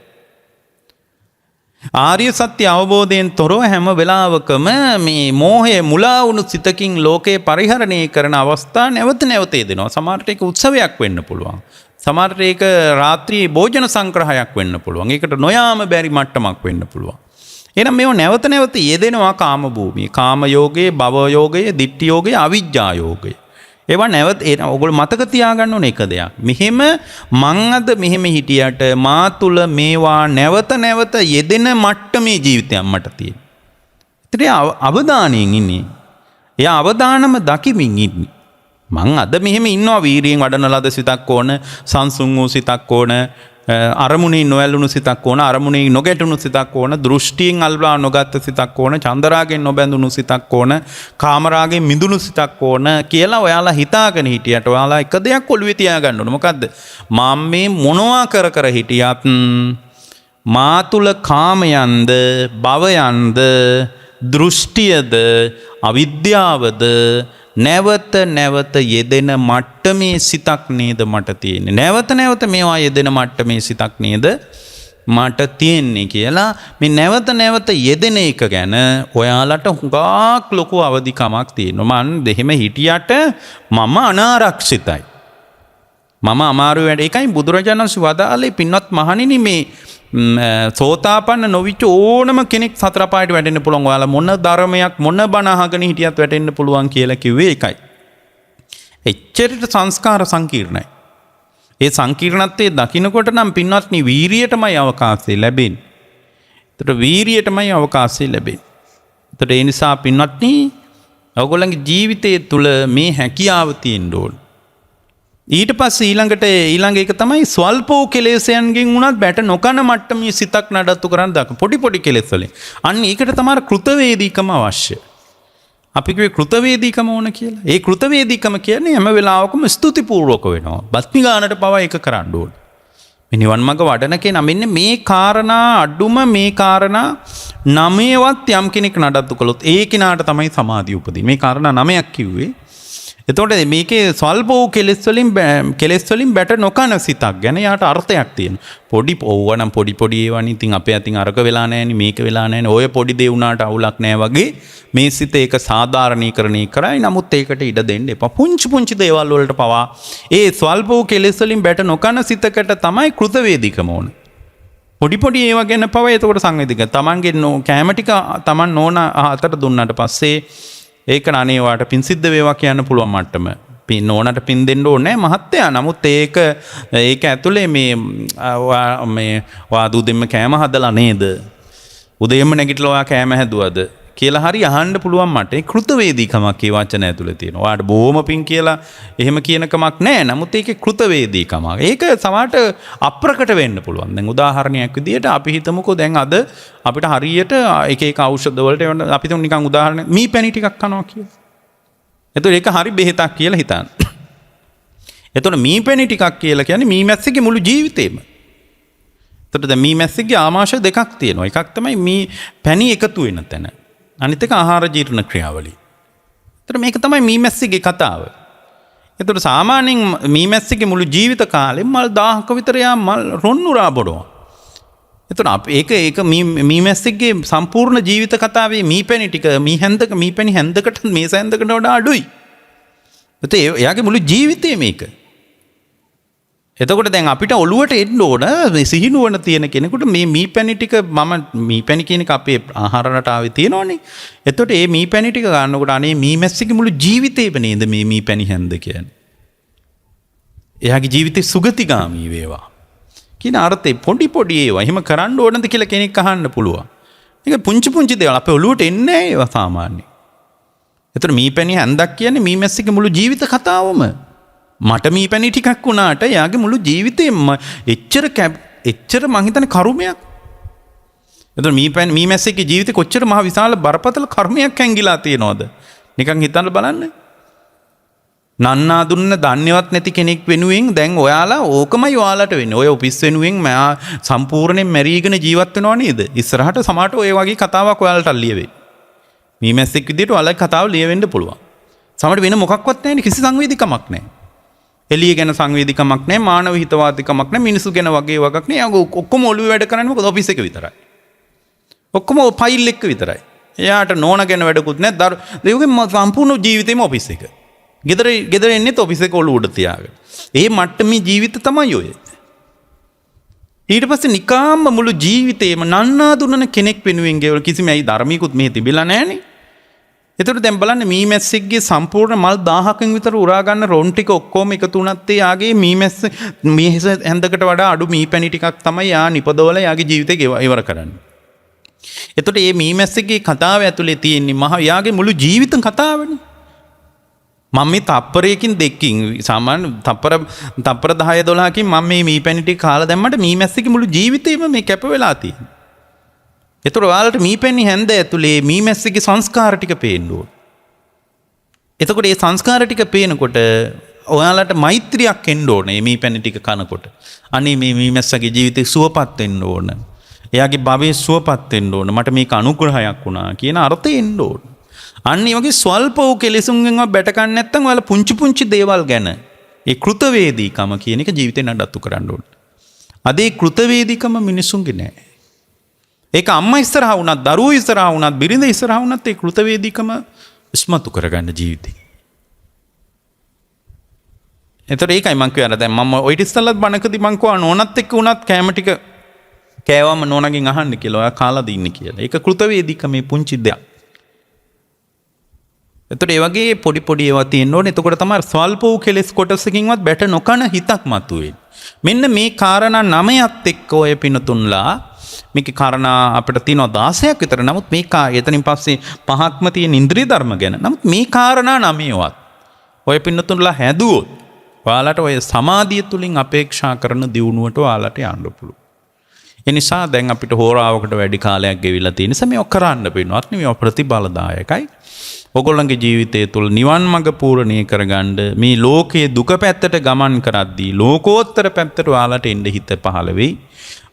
ආර්ය සත්‍ය අවබෝධයෙන් තොරව හැම වෙලාවකම මේ මෝහය මුලා වුණු සිතකින් ලෝකේ පරිහරණය කරන අවස්ථා නැවත නැවත එදෙනවා. සමහරට ඒක උත්සවයක් වෙන්න පුළුවන්. සමහරට ඒක රාත්‍රියේ භෝජන සංග්‍රහයක් වෙන්න පුළුවන්. ඒකට නොයාම බැරි මට්ටමක් වෙන්න පුළුවන්. එහෙනම් මේව නැවත නැවත යෙදෙනවා කාම භූමියේ. කාම යෝගයේ, භව යෝගයේ, ditthi යෝගයේ, අවිජ්ජා යෝගයේ. ඒවා නැවත ඔයගොල්ලෝ මතක තියාගන්න ඕන එක දෙයක්. මෙහෙම මං අද මෙහෙම හිටියට මා තුල මේවා නැවත නැවත යෙදෙන මට්ටමේ ජීවිතයක් මට තියෙනවා. ඒතරේ අවධානයෙන් ඉන්නේ. එයා අවධානම දකිමින් ඉන්නේ. මං අද මෙහෙම ඉන්නවා වීරියෙන් වඩන ලද සිතක් ඕන, සංසුන් වූ සිතක් ඕන, අරමුණේ නොඇලුණු සිතක් ඕන, අරමුණේ නොගැටුණු සිතක් ඕන, දෘෂ්ටියෙන් අල්වා නොගත් සිතක් ඕන, චන්දරාගෙන් නොබැඳුණු සිතක් ඕන, කාමරාගෙන් මිදුණු සිතක් ඕන කියලා ඔයාලා හිතාගෙන හිටියට ඔයාලා එක දෙයක් ඔළුවේ තියාගන්න ඕන. මොකද්ද? මම මේ මොනවා කර හිටියත් මා තුල කාමයන්ද, භවයන්ද, දෘෂ්ටියද, අවිද්‍යාවද නැවත නැවත යෙදෙන මට්ටමේ සිතක් නේද මට තියෙන්නේ. නැවත නැවත මේවා යෙදෙන මට්ටමේ සිතක් නේද මට තියෙන්නේ කියලා මේ නැවත නැවත යෙදෙන එක ගැන ඔයාලට හුඟක් ලොකු අවදිකමක් තියෙනවා. මම දෙහෙම හිටියට මම අනාරක්ෂිතයි. මම අමාරු වැඩ. ඒකයි බුදුරජාණන් වහන්සේ වදාළේ පින්වත් මහණෙනි මේ සෝතාපන්න නොවිච්ච ඕනම කෙනෙක් සතර පායට වැටෙන්න පුළුවන්. ඔයාලා මොන ධර්මයක් මොන බණ අහගෙන හිටියත් වැටෙන්න පුළුවන් කියලා කිව්වේ ඒකයි. එච්චරට සංස්කාර සංකීර්ණයි. ඒ සංකීර්ණත්වයේ දකින්නකොට නම් පින්වත්නි වීරියටමයි අවකාශය ලැබෙන්නේ. ඒතර වීරියටමයි අවකාශය ලැබෙන්නේ. ඒතර ඒ නිසා පින්වත්නි ඔයගොල්ලන්ගේ ජීවිතය තුළ මේ හැකියාව තියෙන්න ඕන. ඊට පස්සේ ඊළඟ එක තමයි ස්වල්ප වූ කෙලෙසයන්ගෙන් උනත් බැට නොකන මට්ටමේ සිතක් නඩත්තු කරන්න දක්න පොඩි කෙලෙස් වලින්. අන්න ඒකට තමයි කෘතවේදීකම අවශ්‍ය. අපි කිව්වේ කෘතවේදීකම ඕන කියලා. ඒ කෘතවේදීකම කියන්නේ හැම වෙලාවකම ස්තුතිපූර්වක වෙනවා. බස්මි ගානට පවා ඒක කරන්න ඕන. මේ නිවන් මඟ වඩන කෙනා මෙන්න මේ කාරණා අඩුම මේ කාරණා 9වත් යම් කෙනෙක් නඩත්තු කළොත් ඒ කෙනාට තමයි සමාධිය උපදින්නේ. මේ කාරණා 9ක් කිව්වේ. එතකොට මේකේ ස්වල්ප වූ කෙලෙස් වලින් බැට නොකන සිතක් ගැන යාට අර්ථයක් තියෙනවා. පොඩි ඕවනම් පොඩි ඒවානේ ඉතින් අපේ අතින් අරක වෙලා නැහෙනි මේක වෙලා නැහෙනි ඔය පොඩි දේ වුණාට අවුලක් නැහැ වගේ මේ සිත ඒක සාධාරණීකරණය කරයි. නමුත් ඒකට ඉඩ දෙන්න එපා. පුංචි දේවල් වලට පවා ඒ ස්වල්ප වූ කෙලෙස් වලින් බැට නොකන සිතකට තමයි කෘතවේදීකම ඕන. පොඩි ඒවා ගැන පවා එතකොට සංවේදීක. තමන්ගේ කැම ටික තමන් නෝන අතට දුන්නාට පස්සේ ඒක අනේවාට පින් සිද්ධ වේවා කියන්න පුළුවන් මට්ටම. පින් නෝනට පින් දෙන්න ඕනේ මහත්තයා. නමුත් ඒක ඇතුලේ මේ වාදු දෙන්න කෑම හදලා නේද? උදේම නැගිටලා ඔයා කෑම හැදුවද කියලා හරි අහන්න පුළුවන් මට. ඒ කෘතවේදීකමක් ඒ වචන ඇතුලේ තියෙනවා. ඔයාට බොහොම පින් කියලා එහෙම කියනකමක් නැහැ. නමුත් ඒකේ කෘතවේදීකමක්. ඒක සමහරට අප්‍රකට වෙන්න පුළුවන්. දැන් උදාහරණයක් විදියට අපි හිතමුකෝ දැන් අද අපිට හරියට එක ඖෂධ වලට අපි තුන් නිකන් උදාහරණ මී පැණි ටිකක් කනවා කියලා. එතකොට ඒක හරි බෙහෙතක් කියලා හිතන්න. එතකොට මී පැණි ටිකක් කියලා කියන්නේ මී මැස්සගේ මුළු ජීවිතේම. එතකොට දැන් මීමැස්සෙක්ගේ ආමාශය දෙකක් තියෙනවා. එකක් තමයි මේ පැණි එකතු වෙන තැන. අනිත් එක ආහාර ජීර්ණ ක්‍රියාවලිය. එතකොට මේක තමයි මීමැස්සෙක්ගේ කතාව. එතකොට සාමාන්‍යයෙන් මීමැස්සෙක්ගේ මුළු ජීවිත කාලෙම මල් 1000ක විතර යා මල් රොන්නුරා බොනවා. එතකොට ඒක මීමැස්සෙක්ගේ සම්පූර්ණ ජීවිත කතාවේ මීපැණි ටික මීපැණි හැන්දකට මේස හැන්දකට වඩා අඩුයි. එතකොට එයාගේ මුළු ජීවිතේ මේක. එතකොට දැන් අපිට ඔළුවට එන්න ඕන මේ සිහිනුවන තියෙන කෙනෙකුට මේ මීපැණි ටික මීපැණි කියන එක අපේ ආහාර රටාවේ තියෙනවනේ. එතකොට මේ මීපැණි ටික ගන්නකොට අනේ මීමැස්සගේ මුළු ජීවිතේම නේද මේ මීපැණි හැන්ද කියන්නේ. එයාගේ ජීවිතේ සුගතිගාමී වේවා කියන අර්ථේ පොඩි ඒවා එහෙම කරන්න ඕනද කියලා කෙනෙක් අහන්න පුළුවන්. ඒක පුංචි දේවල් අපේ ඔළුවට එන්නේ නැහැ ඒවා සාමාන්‍යයෙන්. එතකොට මීපැණි හැන්දක් කියන්නේ මීමැස්සගේ මුළු ජීවිත කතාවම. මට මීපැණි ටිකක් වුණාට එයාගේ මුළු ජීවිතේම එච්චර මං හිතන්නේ කර්මයක්. එතකොට මීමැස්සගේ ජීවිතේ කොච්චර මහ විශාල බරපතල කර්මයක් හැංගිලා තියෙනවද? නිකන් හිතන්න බලන්න. නන්නා දුන්න දන්නේවත් නැති කෙනෙක් වෙනුවෙන් දැන් ඔයාලා ඕකමයි ඔයාලට වෙන්නේ. ඔය ඔෆිස් වෙනුවෙන් මම සම්පූර්ණයෙන් මැරීගෙන ජීවත් වෙනව නේද? ඉස්සරහට සමහරට ඔය වගේ කතාවක් ඔයාලට ලියවෙයි. මීමැස්සෙක් විදියට ඔයාලගේ කතාව ලියවෙන්න පුළුවන්. සමහරට වෙන මොකක්වත් නැහැ නේ, කිසි සංවේදීකමක් නැහැ. එළිය ගැන සංවේදීකමක් නැහැ, මානව හිතවාදිකමක් නැහැ, මිනිසු ගැන වගේ වගක් නැහැ. ඔක්කොම ඔළුවේ වැඩ කරන්නේ මොකද? ඔෆිස් එක විතරයි. ඔක්කොම ෆයිල් එක විතරයි. එයාට නෝන ගැන වැඩකුත් නැහැ. දෙවියන්ගේ සම්පූර්ණ ජීවිතේම ඔෆිස් එක. ගෙදර එන්නේ ඔෆිස් එක ඔළුව උඩ තියාගෙන. ඒ මට්ටමේ ජීවිත තමයි ඔය. ඊට පස්සේ නිකාම්ම මුළු ජීවිතේම නන්නා දුන්නන කෙනෙක් වෙනුවෙන් ගෙවල කිසිම ඇයි ධර්මීකුත් මෙහෙ තිබිලා නැහනේ. එතකොට දැන් බලන්න මීමැස්සෙක්ගේ සම්පූර්ණ මල් 1000කින් විතර උරා ගන්න රොන් ටික ඔක්කොම එකතු වුණත් යාගේ මීමැස්ස මේස හැන්දකට වඩා අඩු මීපැණි ටිකක් තමයි යා නිපදවල යාගේ ජීවිතේ ඉවර කරන්නේ. එතකොට මේ මීමැස්සෙක්ගේ කතාව ඇතුලේ තියෙන්නේ යාගේ මුළු ජීවිත කතාවනේ. මම මේ තප්පරයකින් දෙකකින් සාමාන්‍ය තප්පර 10 12කින් මම මේ මීපැණි ටික කාලා දැම්මට මීමැස්සගේ මුළු ජීවිතේම මේ කැප වෙලා තියෙනවා. ඒතර ඔයාලට මීපැණි හැන්ද ඇතුලේ මීමැස්සගේ සංස්කාර ටික පේන්න ඕන. එතකොට මේ සංස්කාර ටික පේනකොට ඔයාලට මෛත්‍රියක් එන්න ඕන මේ මීපැණි ටික කනකොට. අනේ මේ මීමැස්සගේ ජීවිතේ සුවපත් වෙන්න ඕන. එයාගේ භවයේ සුවපත් වෙන්න ඕන. මට මේක අනුග්‍රහයක් වුණා කියන අර්ථය එන්න ඕන. අන්න ඒ වගේ ස්වල්ප වූ කෙලෙසුන්ගෙන්ව බැට ගන්න නැත්නම් ඔයාලා පුංචි දේවල් ගැන ඒ කෘතවේදීකම කියන එක ජීවිතේ නඩත්තු කරන්න ඕන. අද ඒ කෘතවේදීකම මිනිසුන්ගේ නෑ. ඒක අම්මා ඉස්සරහා වුණත්, දරුවෝ ඉස්සරහා වුණත්, බිරිඳ ඉස්සරහා වුණත් ඒ කෘතවේදීකම ඉස්මතු කරගන්න ජීවිතේ. එතකොට ඒකයි මං කියනවා දැන් මම ඔය ඉස්සල්ලත් බණකදී මං කෝ නෝනත් එක්ක වුණත් කැම ටික කෑවම නෝනගෙන් අහන්න කියලා. ඔයා කාලාද ඉන්නේ කියලා. ඒක කෘතවේදීකමේ පුංචි දෙයක්. එතකොට ඒ වගේ පොඩි ඒවා තියෙන්න ඕනේ. එතකොට තමයි ස්වල්ප වූ කෙලෙස් කොටසකින්වත් බැට නොකන හිතක් මතුවේ. මෙන්න මේ කාරණා 9ත් එක්ක ඔය පිනතුන්ලා මේකේ කාරණා අපිට තියෙනවා 16ක් විතර. නමුත් මේක එතනින් පස්සේ 5ක්ම තියෙන ඉන්ද්‍රිය ධර්ම ගැන. නමුත් මේ කාරණා 9වත් ඔය පිනතුන්ලා හැදුවොත් ඔයාලට ඔය සමාධිය තුලින් අපේක්ෂා කරන දියුණුවට ඔයාලට යන්න පුළුවන්. ඒ නිසා දැන් අපිට හෝරාවකට වැඩි කාලයක් ගෙවිලා තියෙන නිසා මේක කරන්න වෙනවත් නෙවෙයි ප්‍රතිබලදායකයි. ඔගොල්ලන්ගේ ජීවිතය තුළ නිවන් මඟ පූර්ණේ කරගන්න මේ ලෝකයේ දුක පැත්තට ගමන් කරද්දී ලෝකෝත්තර පැත්තට ඔයාලට එන්න හිත පහළ වෙයි.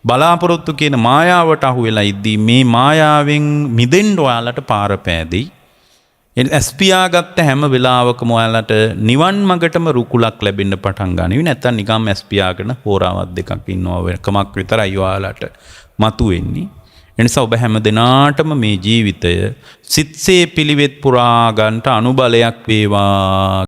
බලාපොරොත්තු කියන මායාවට අහු වෙලා ඉද්දී මේ මායාවෙන් මිදෙන්න ඔයාලට පාර පෑදෙයි. එස්පියා ගත්ත හැම වෙලාවකම ඔයාලට නිවන් මඟටම රුකුලක් ලැබෙන්න පටන් ගන්නවා. නැත්තම් නිකම්ම එස්පියාගෙන හෝරාවක් දෙකක් ඉන්නවා වෙකමක් විතරයි ඔයාලට මතුවෙන්නේ. එනිසා ඔබ හැම දිනාටම මේ ජීවිතය සිත්සේ පිළිවෙත් පුරා ගන්නට අනුබලයක් වේවා